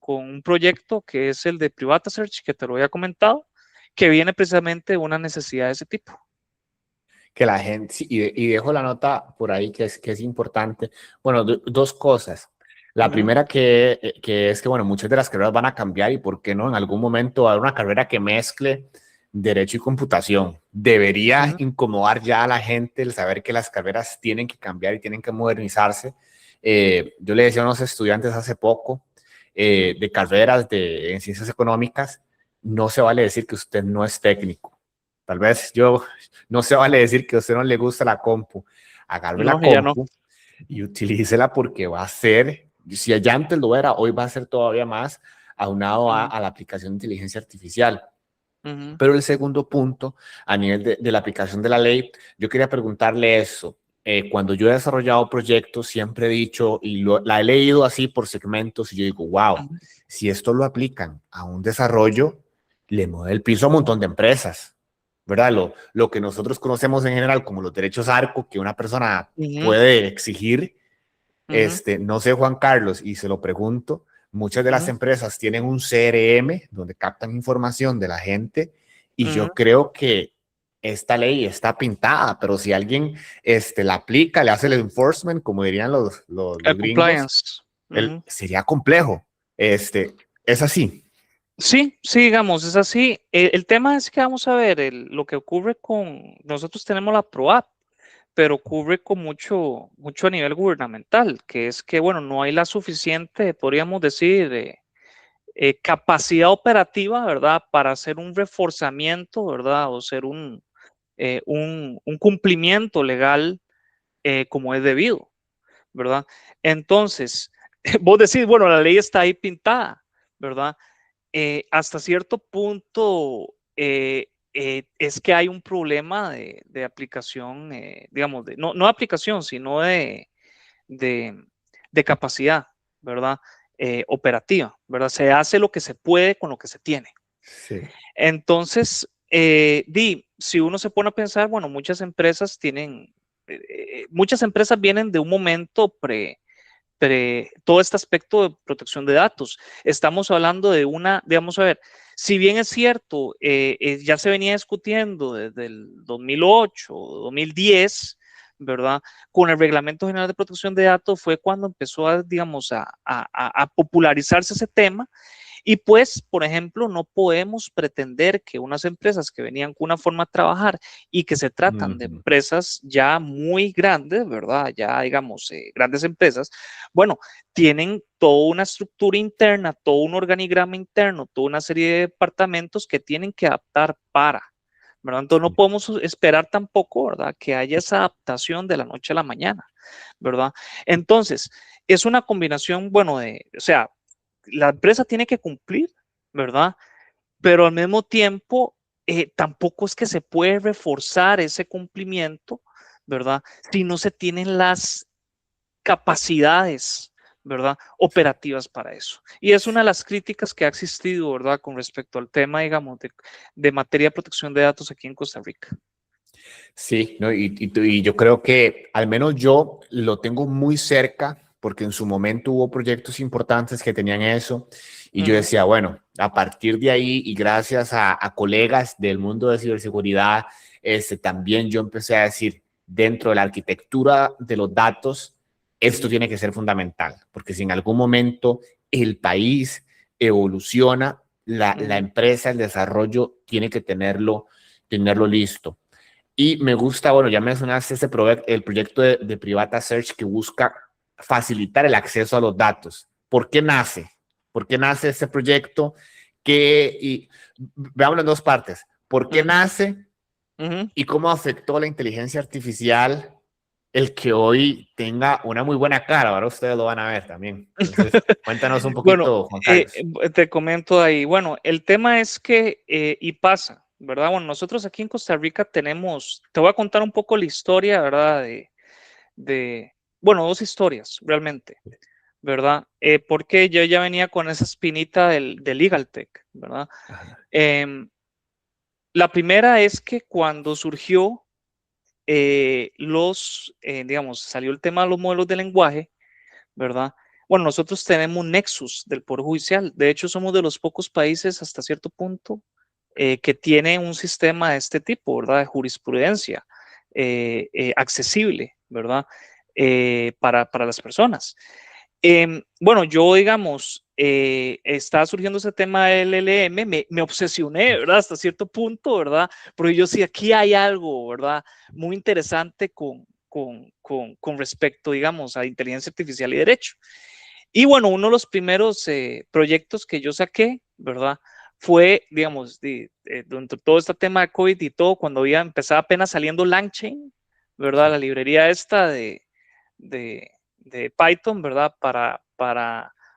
un proyecto que es el de Private Search, que te lo había comentado, que viene precisamente de una necesidad de ese tipo. Que la gente, sí, y dejo la nota por ahí que es importante. Bueno, dos cosas. La primera que es que, bueno, muchas de las carreras van a cambiar y por qué no, en algún momento va a haber una carrera que mezcle derecho y computación. Debería incomodar ya a la gente el saber que las carreras tienen que cambiar y tienen que modernizarse. Yo le decía a unos estudiantes hace poco de carreras en ciencias económicas, no se vale decir que usted no es técnico. Tal vez no se vale decir que a usted no le gusta la compu. Agarre la No, ya no. compu y utilícela porque va a ser, si allá antes lo era, hoy va a ser todavía más aunado a la aplicación de inteligencia artificial. Ujú. Pero el segundo punto, a nivel de la aplicación de la ley, yo quería preguntarle eso. Cuando yo he desarrollado proyectos, siempre he dicho, y la he leído así por segmentos, y yo digo, wow, Ujú. si esto lo aplican a un desarrollo, le mueve el piso a un montón de empresas, ¿verdad? Lo que nosotros conocemos en general como los derechos ARCO, que una persona Ujú. puede exigir, Ujú. no sé, Juan Carlos, y se lo pregunto, muchas de las Ujú. empresas tienen un CRM donde captan información de la gente y Ujú. yo creo que esta ley está pintada, pero si alguien la aplica, le hace el enforcement, como dirían El los gringos, compliance. Ujú. sería complejo. Es así. Sí, sí, digamos, es así. El tema es que vamos a ver, lo que ocurre con, nosotros tenemos la PROAP, pero ocurre con mucho, mucho a nivel gubernamental, que es que, bueno, no hay la suficiente, podríamos decir, capacidad operativa, ¿verdad? Para hacer un reforzamiento, ¿verdad? O ser un cumplimiento legal como es debido, ¿verdad? Entonces, vos decís, bueno, la ley está ahí pintada, ¿verdad? Hasta cierto punto es que hay un problema de aplicación, digamos, no, no de aplicación, sino de, de capacidad, ¿verdad? Operativa, ¿verdad? Se hace lo que se puede con lo que se tiene. Sí. Entonces, si uno se pone a pensar, bueno, muchas empresas vienen de un momento todo este aspecto de protección de datos. Estamos hablando de digamos, a ver, si bien es cierto, ya se venía discutiendo desde el 2008 o 2010, ¿verdad? Con el Reglamento General de Protección de Datos fue cuando empezó digamos, a popularizarse ese tema y pues, por ejemplo, no podemos pretender que unas empresas que venían con una forma de trabajar y que se tratan de Ujú. empresas ya muy grandes, ¿verdad? Ya, digamos, grandes empresas, bueno, tienen toda una estructura interna, todo un organigrama interno, toda una serie de departamentos que tienen que adaptar ¿verdad? Entonces no podemos esperar tampoco, ¿verdad? Que haya esa adaptación de la noche a la mañana, ¿verdad? Entonces, es una combinación, bueno, o sea, la empresa tiene que cumplir, ¿verdad? Pero al mismo tiempo, tampoco es que se puede reforzar ese cumplimiento, ¿verdad? Si no se tienen las capacidades, ¿verdad? Operativas para eso. Y es una de las críticas que ha existido, ¿verdad? Con respecto al tema, digamos, de materia de protección de datos aquí en Costa Rica. Sí, ¿no? Y yo creo que al menos yo lo tengo muy cerca porque en su momento hubo proyectos importantes que tenían eso y yo Ujú. decía, bueno, a partir de ahí y gracias a colegas del mundo de ciberseguridad, también yo empecé a decir, dentro de la arquitectura de los datos, esto tiene que ser fundamental, porque si en algún momento el país evoluciona, la Ujú. empresa, el desarrollo tiene que tenerlo listo. Y me gusta, bueno, ya mencionaste el proyecto de Privata Search que busca facilitar el acceso a los datos. ¿Por qué nace? ¿Por qué nace este proyecto? Veamos en dos partes. ¿Por qué Ujú. nace Ujú. y cómo afectó la inteligencia artificial el que hoy tenga una muy buena cara? Ahora ustedes lo van a ver también. Entonces, cuéntanos un Bueno, poquito, Juan Carlos. te comento ahí. Bueno, el tema es que, y pasa, ¿verdad? Bueno, nosotros aquí en Costa Rica te voy a contar un poco la historia, ¿verdad? Bueno, dos historias realmente, ¿verdad? Porque yo ya venía con esa espinita del Legal Tech, ¿verdad? Ajá. Em, la primera es que cuando surgió digamos, salió el tema de los modelos de lenguaje, ¿verdad? Bueno, nosotros tenemos Nexus del Poder Judicial. De hecho, somos de los pocos países hasta cierto punto que tiene un sistema de este tipo, ¿verdad? De jurisprudencia accesible, ¿verdad? Para las personas. Bueno, yo, digamos, estaba surgiendo ese tema del LLM, me obsesioné, ¿verdad? Hasta cierto punto, ¿verdad? Porque yo sí, aquí hay algo, ¿verdad? Muy interesante con respecto, digamos, a inteligencia artificial y derecho. Y bueno, uno de los primeros proyectos que yo saqué, ¿verdad? Fue, digamos, dentro de todo este tema de COVID y todo, cuando había empezado apenas saliendo LangChain, ¿verdad? La Sí. librería esta de Python, ¿verdad?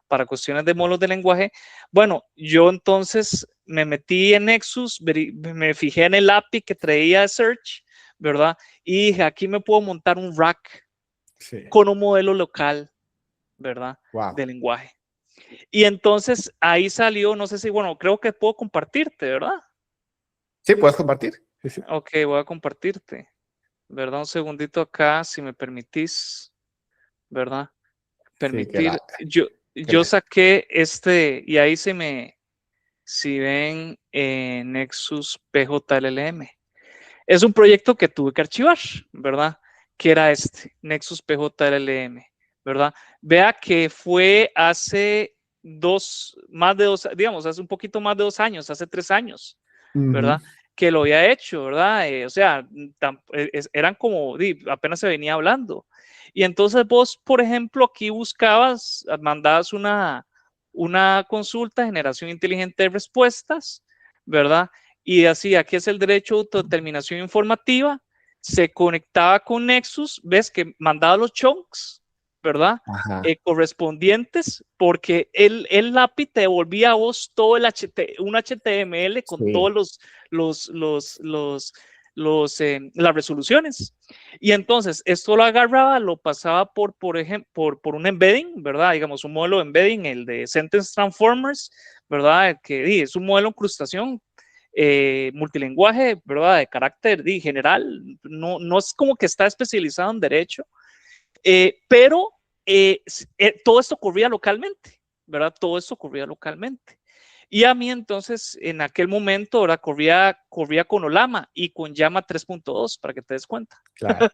para cuestiones de módulos de lenguaje. Bueno, yo entonces me metí en Nexus, me fijé en el API que traía Search, ¿verdad? Y dije, aquí me puedo montar un rack con un modelo local, ¿verdad? Wow. De lenguaje. Y entonces ahí salió, no sé si, bueno, creo que puedo compartirte, ¿verdad? Sí, puedes compartir. Sí, sí. Ok, voy a compartirte, ¿verdad? Un segundito acá, si me permitís, ¿verdad? Sí, Permitir, yo saqué y ahí si ven Nexus PJLLM. Es un proyecto que tuve que archivar, ¿verdad? Que era Nexus PJLLM, ¿verdad? Vea que fue hace más de dos, digamos, hace un poquito más de 2 años, hace 3 años, ¿verdad? Que lo había hecho, ¿verdad? O sea, eran como, apenas se venía hablando. Y entonces vos, por ejemplo, aquí mandabas una consulta, generación inteligente de respuestas, ¿verdad? Y así, aquí es el derecho de autodeterminación informativa, se conectaba con Nexus, ves que mandaba los chunks, ¿verdad? Correspondientes, porque el API te devolvía a vos todo un HTML con todos las resoluciones. Y entonces esto lo agarraba, lo pasaba por ejemplo, por un embedding, ¿verdad? Digamos, un modelo de embedding, el de Sentence Transformers, ¿verdad? Que es un modelo de incrustación multilingüe, ¿verdad? De carácter general, no es como que está especializado en derecho, pero todo esto ocurría localmente, ¿verdad? Todo esto ocurría localmente. Y a mí entonces, en aquel momento, ahora corría con Olama y con Llama 3.2, para que te des cuenta. Claro.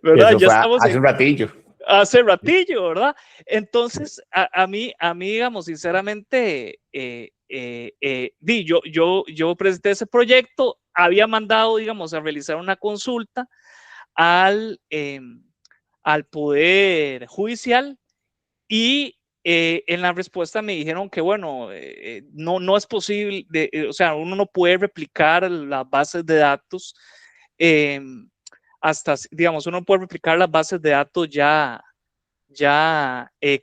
¿Verdad? Eso Ya fue estamos hace un ratillo. hace ratillo, ¿verdad? Entonces, a mí, digamos, sinceramente, yo presenté ese proyecto, había mandado, digamos, a realizar una consulta al, al Poder Judicial y en la respuesta me dijeron que, bueno, no es posible, o sea, uno no puede replicar las bases de datos digamos, uno puede replicar las bases de datos ya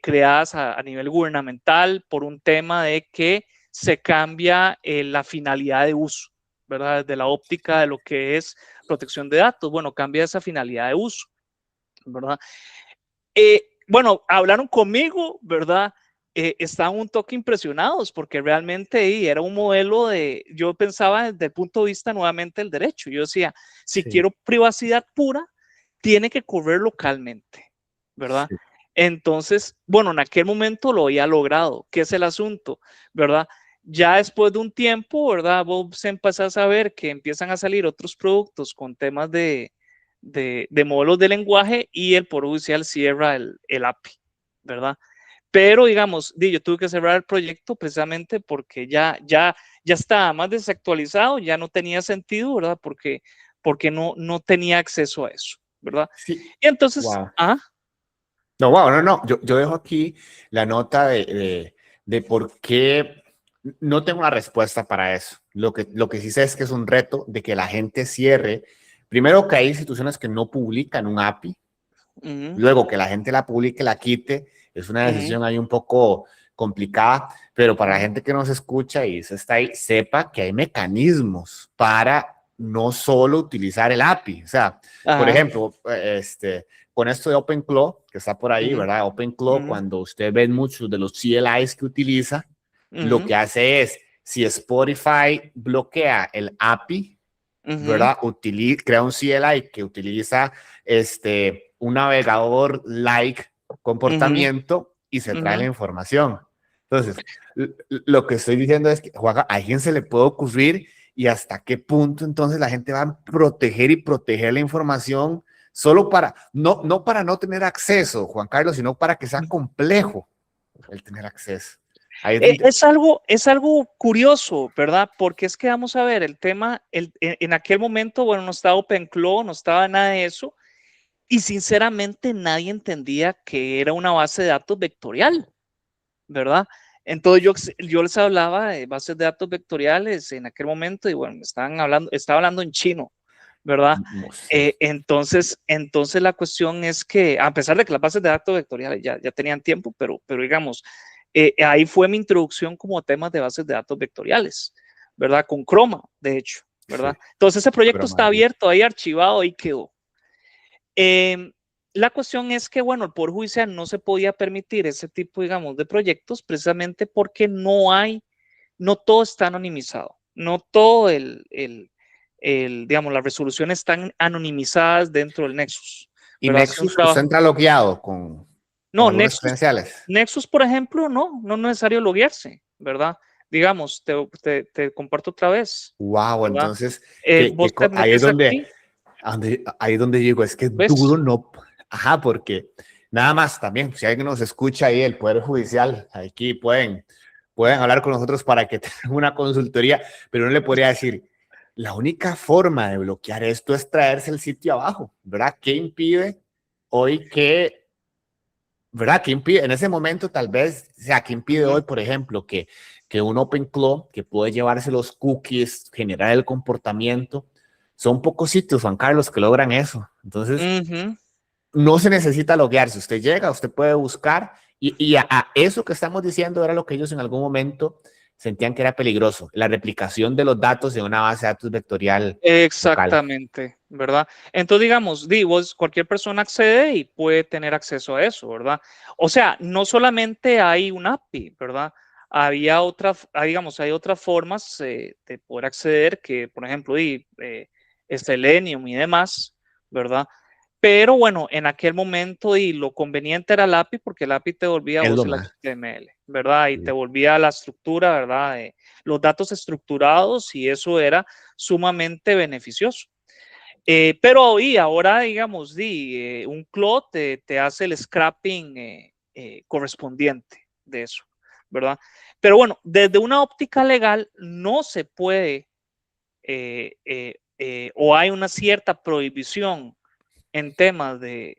creadas a nivel gubernamental por un tema de que se cambia la finalidad de uso, ¿verdad? Desde la óptica de lo que es protección de datos, bueno, cambia esa finalidad de uso, ¿verdad? Bueno, hablaron conmigo, ¿verdad? Estaban un toque impresionados porque realmente era un modelo yo pensaba desde el punto de vista nuevamente del derecho. Yo decía, si quiero privacidad pura, tiene que correr localmente, ¿verdad? Sí. Entonces, bueno, en aquel momento lo había logrado. ¿Qué es el asunto? ¿Verdad? Ya después de un tiempo, ¿verdad? Vos empezás a ver que empiezan a salir otros productos con temas de módulos de lenguaje y el Poder Judicial cierra el API, ¿verdad? Pero, digamos, yo tuve que cerrar el proyecto precisamente porque ya estaba más desactualizado, ya no tenía sentido, ¿verdad? Porque no tenía acceso a eso, ¿verdad? Sí. Y entonces, Wow. No, wow, no. Yo dejo aquí la nota de por qué no tengo una respuesta para eso. Lo que sí sé es que es un reto de que la gente cierre. Primero, que hay instituciones que no publican un API. Luego, que la gente la publique, la quite. Es una decisión ahí un poco complicada, pero para la gente que nos escucha y se está ahí, sepa que hay mecanismos para no solo utilizar el API. O sea, por ejemplo, con esto de OpenClaw, que está por ahí, ¿verdad? OpenClaw, cuando usted ve muchos de los CLIs que utiliza, lo que hace es, si Spotify bloquea el API, ¿verdad? Crea un CLI que utiliza un navegador like comportamiento y se trae la información. Entonces, lo que estoy diciendo es que, Juan, a alguien se le puede ocurrir y hasta qué punto entonces la gente va a proteger la información solo no para no tener acceso, Juan Carlos, sino para que sea complejo el tener acceso. Es algo curioso, ¿verdad? Porque es que vamos a ver el tema, en aquel momento, bueno, no estaba OpenClaw, no estaba nada de eso, y sinceramente nadie entendía que era una base de datos vectorial, ¿verdad? Entonces yo les hablaba de bases de datos vectoriales en aquel momento y bueno, estaba hablando en chino, ¿verdad? No sé. Entonces la cuestión es que, a pesar de que las bases de datos vectoriales ya tenían tiempo, pero digamos, Ahí fue mi introducción como temas de bases de datos vectoriales, ¿verdad? Con Chroma, de hecho, ¿verdad? Sí, Entonces ese proyecto está cromática. abierto, ahí archivado, ahí quedó. La cuestión es que, bueno, el Poder Judicial no se podía permitir ese tipo, digamos, de proyectos precisamente porque no todo está anonimizado, no todo digamos, las resoluciones están anonimizadas dentro del Nexus, Y ¿verdad? Nexus, usted entra logueado con No, algunas credenciales. Nexus, por ejemplo, no es necesario loguearse, ¿verdad? Digamos, te comparto otra vez, Wow, ¿verdad? entonces, Vos te ahí es metes aquí, ahí es donde digo, es que es ¿ves? duro, no. Ajá, porque nada más también, si alguien nos escucha ahí, el Poder Judicial, aquí pueden hablar con nosotros para que tengan una consultoría, pero uno le podría decir, la única forma de bloquear esto es traerse el sitio abajo, ¿verdad? ¿Qué impide hoy que, verdad? ¿Qué impide en ese momento tal vez, o sea, qué impide hoy, Ujú, por ejemplo, que un OpenClaw que puede llevarse los cookies, generar el comportamiento, son pocos sitios, Juan Carlos, que logran eso. Entonces, ujú. no se necesita loguearse. Usted llega, usted puede buscar y a eso que estamos diciendo era lo que ellos en algún momento sentían que era peligroso, la replicación de los datos en una base de datos vectorial local. Exactamente, ¿verdad? Entonces, digamos, cualquier persona accede y puede tener acceso a eso, ¿verdad? O sea, no solamente hay un API, ¿verdad? Digamos, hay otras formas de poder acceder que, por ejemplo, Selenium y demás, ¿verdad? Pero bueno, en aquel momento lo conveniente era el API porque el API te devolvía a Es vos lo el más. HTML, ¿verdad? Y te Sí. volvía la estructura, ¿verdad? Los datos estructurados y eso era sumamente beneficioso. Pero hoy, ahora, digamos, un CLO te hace el scrapping correspondiente de eso, ¿verdad? Pero bueno, desde una óptica legal no se puede o hay una cierta prohibición en temas de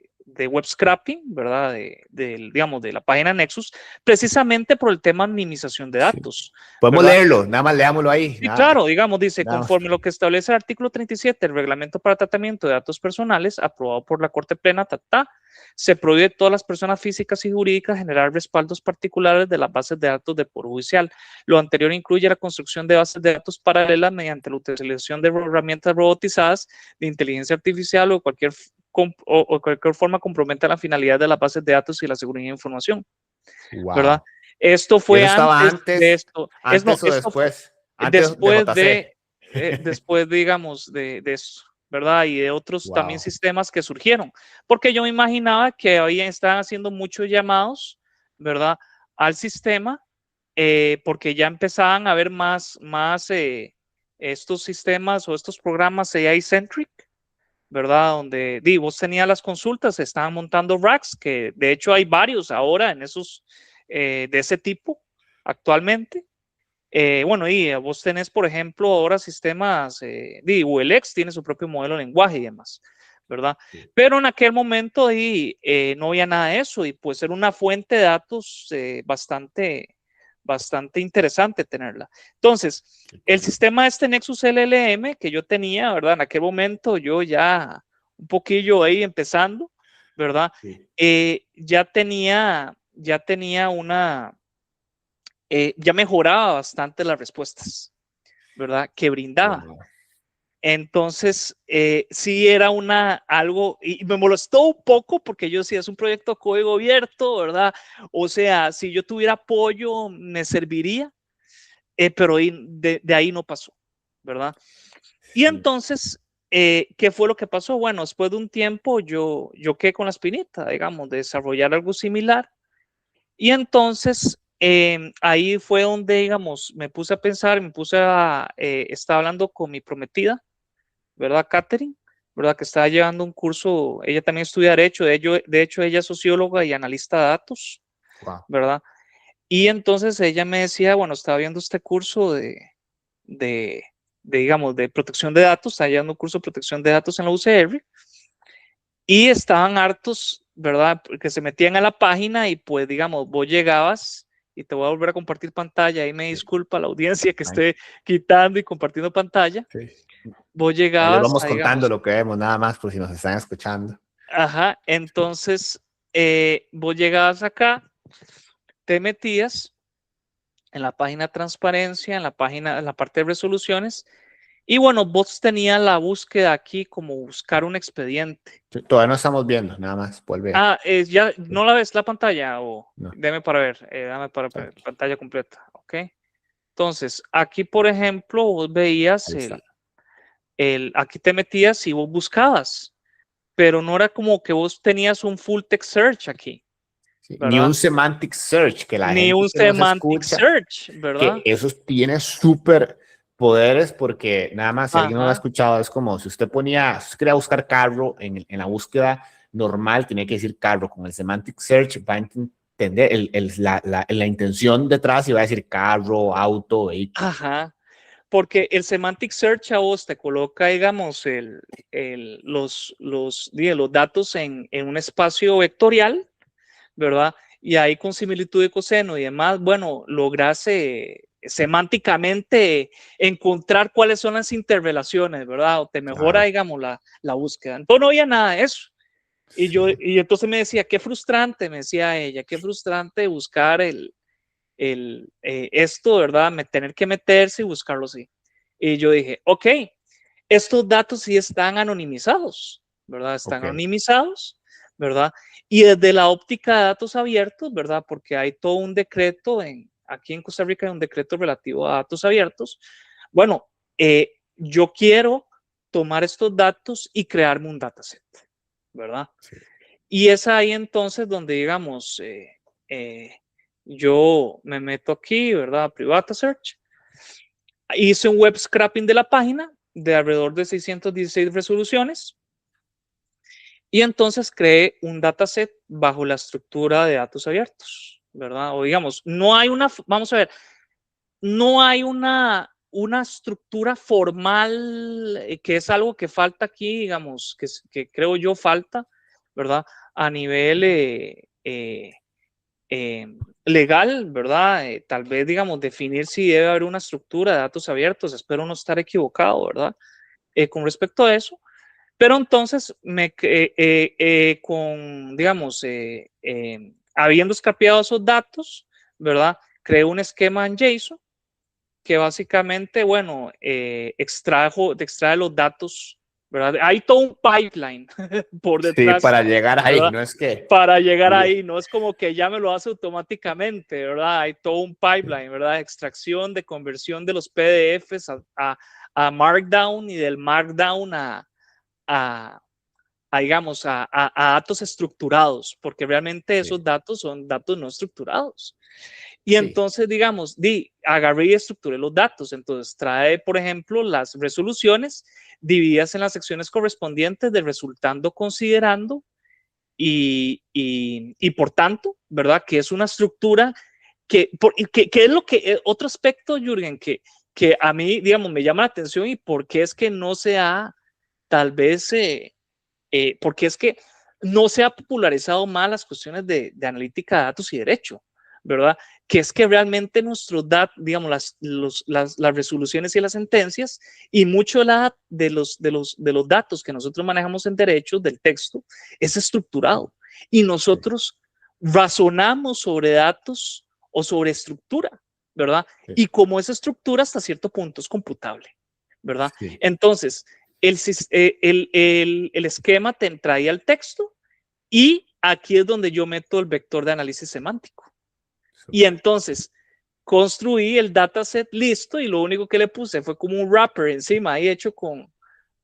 web scrapping, ¿verdad? Digamos, de la página Nexus, precisamente por el tema de minimización de Sí. datos, Podemos ¿verdad? leerlo, nada más leámoslo ahí. Sí, Nada, claro, digamos, dice, nada más. conforme lo que establece el artículo 37 del Reglamento para Tratamiento de Datos Personales, aprobado por la Corte Plena, se prohíbe a todas las personas físicas y jurídicas generar respaldos particulares de las bases de datos de Poder Judicial. Lo anterior incluye la construcción de bases de datos paralelas mediante la utilización de herramientas robotizadas de inteligencia artificial o cualquier forma comprometa la finalidad de las bases de datos y la seguridad de información, ¿verdad? Wow. Esto ¿Y fue eso estaba antes de antes, esto. No, antes o esto fue después? Antes de JC. después, digamos, de eso, ¿verdad? Y de otros también Wow. sistemas que surgieron, porque yo me imaginaba que hoy estaban haciendo muchos llamados, ¿verdad? Al sistema, porque ya empezaban a haber estos sistemas o estos programas AI-centric, ¿verdad? Donde vos tenías las consultas, se estaban montando racks, que de hecho hay varios ahora en esos, de ese tipo actualmente. Bueno, y vos tenés, por ejemplo, ahora sistemas, ULX tiene su propio modelo de lenguaje y demás, ¿verdad? Sí. Pero en aquel momento no había nada de eso y pues era una fuente de datos bastante interesante tenerla. Entonces, el sistema de este Nexus LLM que yo tenía, ¿verdad? En aquel momento yo ya un poquillo ahí empezando, ¿verdad? Sí. Ya tenía ya mejoraba bastante las respuestas, ¿verdad? Que brindaba. Wow. Entonces, sí era algo, y me molestó un poco porque yo decía, es un proyecto de código abierto, ¿verdad? O sea, si yo tuviera apoyo, me serviría, pero de ahí no pasó, ¿verdad? Y Sí. entonces, ¿qué fue lo que pasó? Bueno, después de un tiempo yo quedé con la espinita, digamos, de desarrollar algo similar. Y entonces ahí fue donde, digamos, me puse a pensar, estaba hablando con mi prometida, ¿verdad? Catherine, ¿verdad? Que estaba llevando un curso, ella también estudia Derecho, de hecho ella es socióloga y analista de datos, Wow. ¿verdad? Y entonces ella me decía, bueno, estaba viendo este curso de, digamos, de protección de datos, estaba llevando un curso de protección de datos en la UCR y estaban hartos, ¿verdad? Que se metían a la página y pues, digamos, vos llegabas y te voy a volver a compartir pantalla, ahí me Sí. disculpa la audiencia que Ay, esté quitando y compartiendo pantalla, sí. vos Ahí les llegabas vamos a, contando digamos, lo que vemos, nada más por si nos están escuchando. ajá, entonces vos llegabas acá te metías en la página de transparencia, en la parte de resoluciones, y bueno, vos tenías la búsqueda aquí como buscar un expediente. Sí, todavía no estamos viendo, nada más, vuelve. Ya no la ves la pantalla o No, dame para ver, dame para ver, aquí, pantalla completa, ¿ok? Entonces, aquí, por ejemplo, vos veías ahí está. aquí te metías y vos buscabas, pero no era como que vos tenías un full text search aquí, Sí, ni ¿verdad? un semantic search, que la Ni gente un que nos semantic escucha, search, que ¿verdad? eso tiene súper poderes, porque nada más, si alguien no lo ha Ajá, escuchado, es como si usted ponía, si usted quería buscar carro en la búsqueda normal, tiene que decir carro. Con el semantic search va a entender la intención detrás y va a decir carro, auto, vehículo. ajá. Porque el semantic search a vos te coloca, digamos, los datos en un espacio vectorial, ¿verdad? Y ahí con similitud de coseno y demás, bueno, logras semánticamente encontrar cuáles son las interrelaciones, ¿verdad? O te mejora, Claro. digamos, la búsqueda. Entonces no había nada de eso. Y entonces me decía, qué frustrante, me decía ella, qué frustrante buscar esto, ¿verdad? Tener que meterse y buscarlo así. Y yo dije, ok, estos datos sí están anonimizados, ¿verdad? Están Ok. anonimizados, ¿verdad? Y desde la óptica de datos abiertos, ¿verdad? Porque hay todo un decreto, aquí en Costa Rica hay un decreto relativo a datos abiertos. Bueno, yo quiero tomar estos datos y crearme un dataset, ¿verdad? Sí. Y es ahí entonces donde, digamos, eh, yo me meto aquí, ¿verdad? Private Search. Hice un web scraping de la página de alrededor de 616 resoluciones y entonces creé un dataset bajo la estructura de datos abiertos, ¿verdad? O digamos, no hay vamos a ver, no hay una estructura formal que es algo que falta aquí, digamos, que creo yo falta, ¿verdad? A nivel eh, legal, ¿verdad? Tal vez, digamos, definir si debe haber una estructura de datos abiertos. Espero no estar equivocado, ¿verdad? Con respecto a eso. Pero entonces, digamos, habiendo escapeado esos datos, ¿verdad? Creé un esquema en JSON que básicamente, bueno, extrae los datos, ¿verdad? Hay todo un pipeline por Sí, detrás, para llegar ahí, ¿verdad? no es que... Para llegar ahí, no es como que ya me lo hace automáticamente, ¿verdad? Hay todo un pipeline, ¿verdad? Extracción, de conversión de los PDFs a Markdown y del Markdown a, digamos, a datos estructurados, porque realmente Sí, esos datos son datos no estructurados. Y sí, entonces, digamos, agarré y estructuré los datos. Entonces, trae, por ejemplo, las resoluciones divididas en las secciones correspondientes de resultando, considerando y por tanto, ¿verdad? Que es una estructura que es lo que, otro aspecto, Jürgen, que a mí, digamos, me llama la atención y por qué es que no se ha, tal vez, porque es que no se ha popularizado más las cuestiones de analítica de datos y derecho, ¿verdad? Que es que realmente nuestros datos, digamos, las resoluciones y las sentencias y mucho de los datos que nosotros manejamos en derechos del texto es estructurado y sí, nosotros razonamos sobre datos o sobre estructura, ¿verdad? sí, Y como esa estructura hasta cierto punto es computable, ¿verdad? sí. Entonces, el esquema te traía el texto y aquí es donde yo meto el vector de análisis semántico. Y Súper. entonces construí el dataset listo y lo único que le puse fue como un wrapper encima ahí hecho con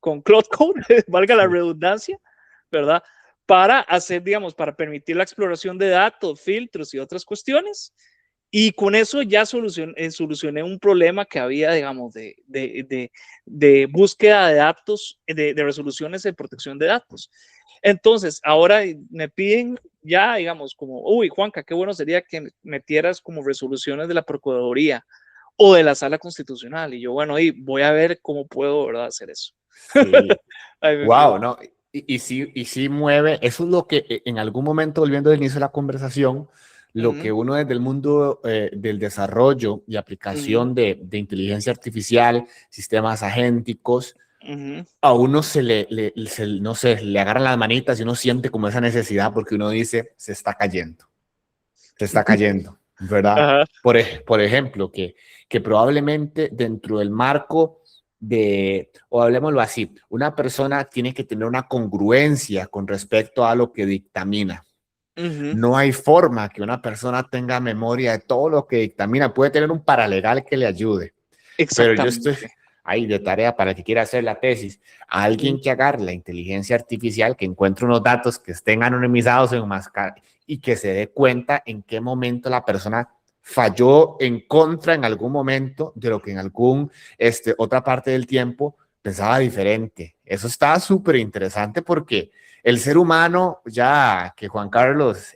Cloud Code, valga la Sí. redundancia, ¿verdad? Para hacer, digamos, para permitir la exploración de datos, filtros y otras cuestiones. Y con eso ya solucioné un problema que había, digamos, de búsqueda de datos, de resoluciones de protección de datos. Entonces, ahora me piden ya, digamos, como, uy, Juanca, qué bueno sería que metieras como resoluciones de la Procuraduría o de la Sala Constitucional. Y yo, bueno, y voy a ver cómo puedo, ¿verdad?, hacer eso. Sí. Ahí me Wow, fui. ¿no? Y sí mueve, eso es lo que en algún momento, volviendo al inicio de la conversación, lo que Ujú, uno desde el mundo del desarrollo y ujú, aplicación de inteligencia artificial, sistemas agénticos, ujú. a uno no sé, le agarran las manitas y uno siente como esa necesidad porque uno dice, se está cayendo, se está cayendo. ¿verdad? Ajá. Por ejemplo, que probablemente dentro del marco o hablemoslo así, una persona tiene que tener una congruencia con respecto a lo que dictamina. Ujú. No hay forma que una persona tenga memoria de todo lo que dictamina. Puede tener un paralegal que le ayude, pero yo estoy Exactamente. ahí de tarea para el que quiera hacer la tesis. A Mm, alguien que agarre la inteligencia artificial, que encuentre unos datos que estén anonimizados y que se dé cuenta en qué momento la persona falló en contra en algún momento de lo que en algún otra parte del tiempo pensaba diferente. Eso está súper interesante porque el ser humano, ya que Juan Carlos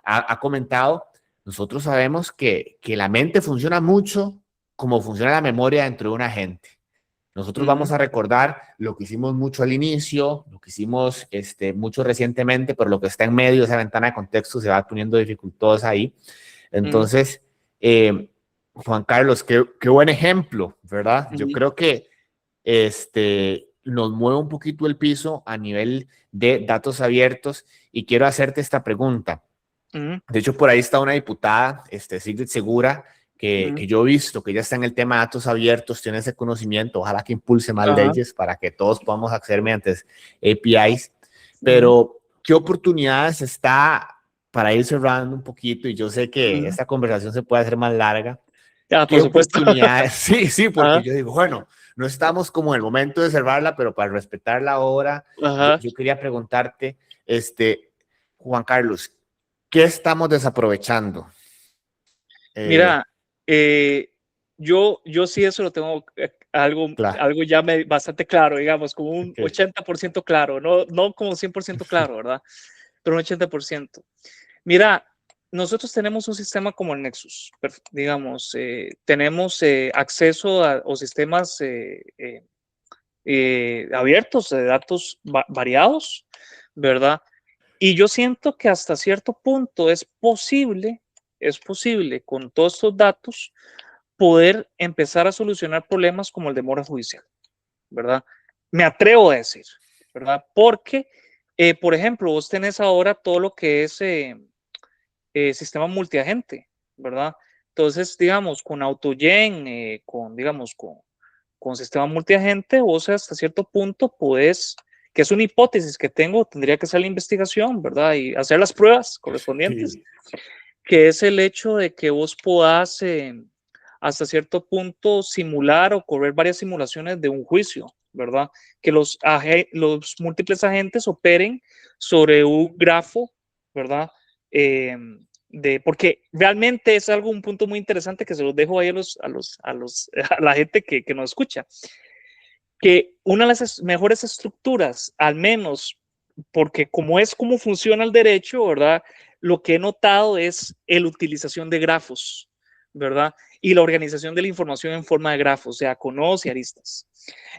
ha comentado, nosotros sabemos que la mente funciona mucho como funciona la memoria dentro de una gente. Nosotros ujú, vamos a recordar lo que hicimos mucho al inicio, lo que hicimos mucho recientemente, pero lo que está en medio, esa ventana de contexto, se va poniendo dificultosa ahí. ujú, Entonces, Juan Carlos, qué buen ejemplo, ¿verdad? Yo ujú, creo que nos mueve un poquito el piso a nivel de datos abiertos y quiero hacerte esta pregunta. ujú, De hecho, por ahí está una diputada, Sigrid Segura, ujú. que yo he visto que ya está en el tema de datos abiertos, tiene ese conocimiento, ojalá que impulse más Ajá. leyes para que todos podamos acceder mediante APIs, Ujú, pero ¿qué oportunidades está para ir cerrando un poquito? Y yo sé que ujú. esta conversación se puede hacer más larga. Ah, ¿Qué por supuesto. oportunidades? Sí, sí, porque Ajá, yo digo, bueno, no estamos como en el momento de cerrarla, pero para respetar la hora, ajá. yo quería preguntarte, Juan Carlos, ¿qué estamos desaprovechando? Eh, Mira, eh, yo sí eso lo tengo claro, algo ya bastante claro, digamos, como un okay, 80% claro, no como 100% claro, ¿verdad? Pero un 80%. Mira, nosotros tenemos un sistema como el Nexus, digamos, tenemos acceso o sistemas abiertos de datos variados, ¿verdad? Y yo siento que hasta cierto punto es posible con todos estos datos poder empezar a solucionar problemas como el de mora judicial, ¿verdad? Me atrevo a decir, ¿verdad? Porque, por ejemplo, vos tenés ahora todo lo que es sistema multiagente, ¿verdad? Entonces, digamos, con AutoGen, digamos, con sistema multiagente, vos hasta cierto punto puedes, que es una hipótesis que tengo, tendría que hacer la investigación, ¿verdad? Y hacer las pruebas correspondientes, sí, que es el hecho de que vos puedas hasta cierto punto simular o correr varias simulaciones de un juicio, ¿verdad? Que los múltiples agentes operen sobre un grafo, ¿verdad? Eh, porque realmente es algo, un punto muy interesante que se los dejo ahí a la gente que nos escucha, que una de las mejores estructuras, al menos porque como es como funciona el derecho, ¿verdad? Lo que he notado es la utilización de grafos, ¿verdad? Y la organización de la información en forma de grafos, o sea, con nodos y aristas.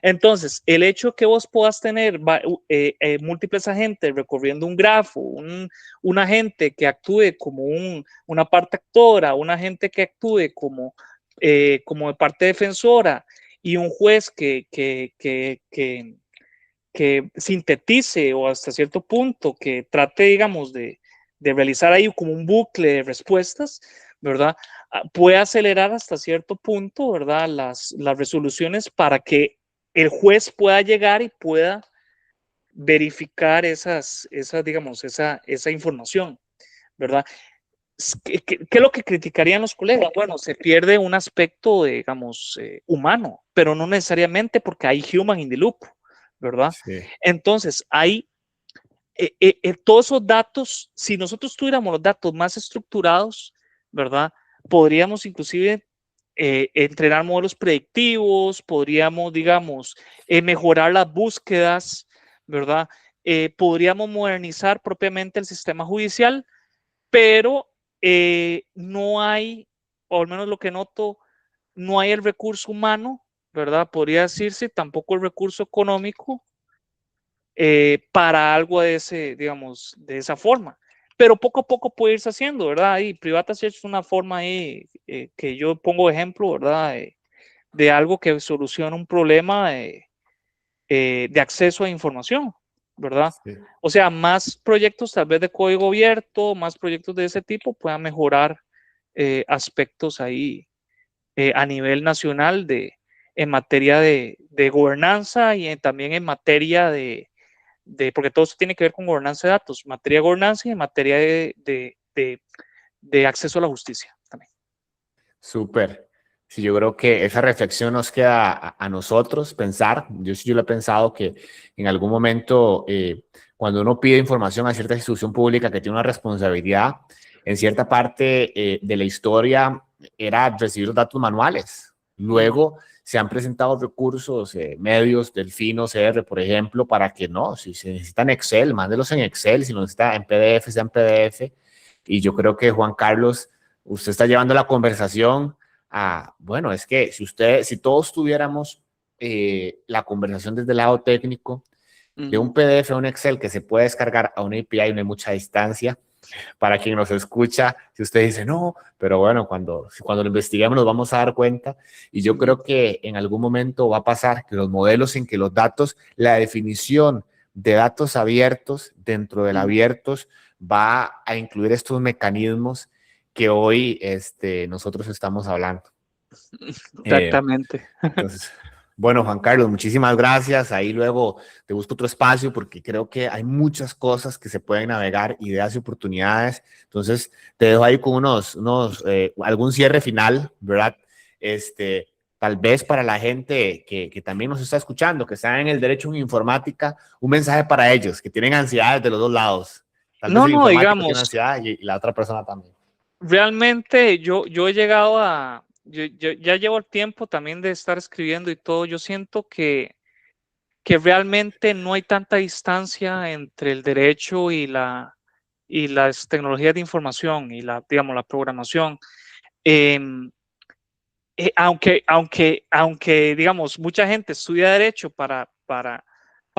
Entonces, el hecho que vos puedas tener múltiples agentes recorriendo un grafo, un agente que actúe como una parte actora, un agente que actúe como de parte defensora y un juez que sintetice o hasta cierto punto que trate, digamos, de realizar ahí como un bucle de respuestas, ¿verdad? Puede acelerar hasta cierto punto, ¿verdad? Las resoluciones para que el juez pueda llegar y pueda verificar digamos, esa información, ¿verdad? ¿Qué es lo que criticarían los colegas? Bueno, se pierde un aspecto, digamos, humano, pero no necesariamente porque hay human in the loop, ¿verdad? sí, Entonces, hay todos esos datos, si nosotros tuviéramos los datos más estructurados, ¿verdad? Podríamos inclusive entrenar modelos predictivos, podríamos, digamos, mejorar las búsquedas, ¿verdad? Podríamos modernizar propiamente el sistema judicial, pero no hay, o al menos lo que noto, no hay el recurso humano, ¿verdad? Podría decirse, tampoco el recurso económico para algo de digamos, de esa forma. Pero poco a poco puede irse haciendo, ¿verdad? Y Privata Search es una forma ahí que yo pongo ejemplo, ¿verdad? De algo que soluciona un problema de acceso a información, ¿verdad? sí. O sea, más proyectos tal vez de código abierto, más proyectos de ese tipo puedan mejorar aspectos ahí a nivel nacional en materia de gobernanza y también en materia porque todo eso tiene que ver con gobernanza de datos, materia de gobernanza y en materia de acceso a la justicia también. Súper. Sí, yo creo que esa reflexión nos queda a nosotros pensar. Yo lo he pensado que en algún momento, cuando uno pide información a cierta institución pública que tiene una responsabilidad, en cierta parte de la historia era recibir los datos manuales. Luego se han presentado recursos, medios, Delfino, CR, por ejemplo, para que no, si se necesitan Excel, mándelos en Excel, si no necesita en PDF, sea en PDF. Y yo creo que Juan Carlos, usted está llevando la conversación bueno, es que si todos tuviéramos la conversación desde el lado técnico, de un PDF a un Excel que se puede descargar a una API, no hay mucha distancia. Para quien nos escucha, si usted dice, no, pero bueno, cuando lo investiguemos nos vamos a dar cuenta. Y yo creo que en algún momento va a pasar que los modelos en que los datos, la definición de datos abiertos dentro del abiertos va a incluir estos mecanismos que hoy nosotros estamos hablando. Exactamente. Entonces, bueno, Juan Carlos, muchísimas gracias. Ahí luego te busco otro espacio porque creo que hay muchas cosas que se pueden navegar, ideas y oportunidades. Entonces, te dejo ahí con algún cierre final, ¿verdad? Tal vez para la gente que también nos está escuchando, que está en el derecho en informática, un mensaje para ellos, que tienen ansiedades de los dos lados. Tal vez el informático tiene ansiedad y la otra persona también. Realmente yo he llegado yo ya llevo el tiempo también de estar escribiendo y todo. Yo siento que realmente no hay tanta distancia entre el derecho y las tecnologías de información y digamos, la programación. Aunque, digamos, mucha gente estudia derecho para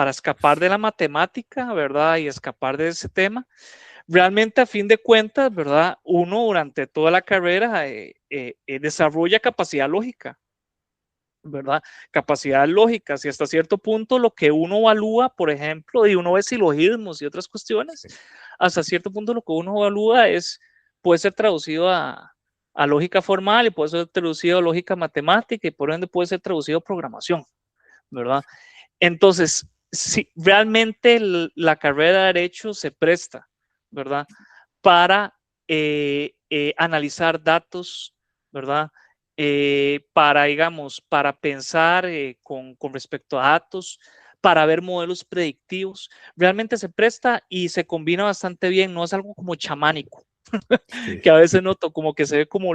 escapar de la matemática, ¿verdad? Y escapar de ese tema. Realmente, a fin de cuentas, ¿verdad? Uno durante toda la carrera desarrolla capacidad lógica, ¿verdad? Capacidades lógicas y hasta cierto punto lo que uno evalúa, por ejemplo, y uno ve silogismos y otras cuestiones, hasta cierto punto lo que uno evalúa puede ser traducido a lógica formal y puede ser traducido a lógica matemática y por ende puede ser traducido a programación, ¿verdad? Entonces, si realmente la carrera de Derecho se presta, ¿verdad? Para analizar datos, ¿verdad? Para pensar con respecto a datos, para ver modelos predictivos. Realmente se presta y se combina bastante bien, no es algo como chamánico, sí. Que a veces noto como que se ve como,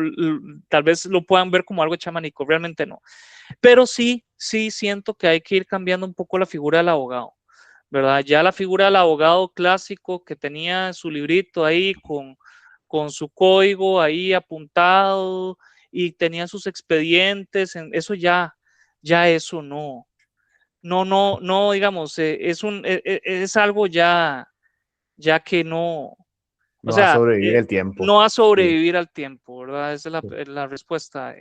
tal vez lo puedan ver como algo chamánico, realmente no. Pero sí siento que hay que ir cambiando un poco la figura del abogado, ¿verdad? Ya la figura del abogado clásico que tenía su librito ahí con su código ahí apuntado y tenía sus expedientes, eso ya eso no, digamos, es algo ya que no, no va a sobrevivir el tiempo. No va a sobrevivir al tiempo, ¿verdad? Esa es la respuesta.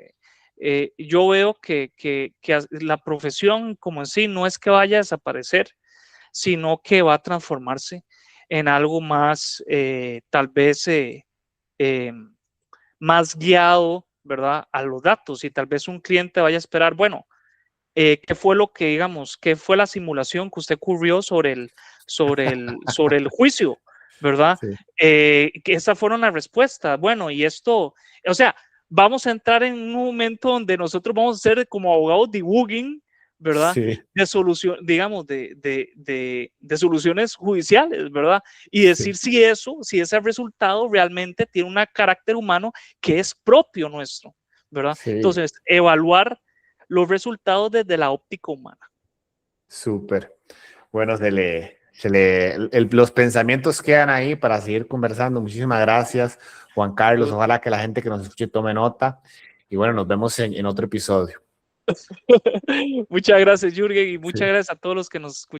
Yo veo que la profesión como en sí no es que vaya a desaparecer, sino que va a transformarse en algo más, tal vez, más guiado, ¿verdad? A los datos y tal vez un cliente vaya a esperar, bueno, ¿qué fue lo que, digamos, qué fue la simulación que usted ocurrió sobre el juicio, ¿verdad? Sí. Que esas fueron las respuestas. Bueno, y esto, o sea, vamos a entrar en un momento donde nosotros vamos a ser como abogados debugging, ¿verdad? Sí. De solución, digamos, de soluciones judiciales, ¿verdad? Y decir si ese resultado realmente tiene un carácter humano que es propio nuestro, ¿verdad? Sí. Entonces, evaluar los resultados desde la óptica humana. Súper. Bueno, los pensamientos quedan ahí para seguir conversando. Muchísimas gracias, Juan Carlos. Ojalá que la gente que nos escuche tome nota. Y bueno, nos vemos en otro episodio. Muchas gracias, Jürgen, y muchas gracias a todos los que nos escuchan.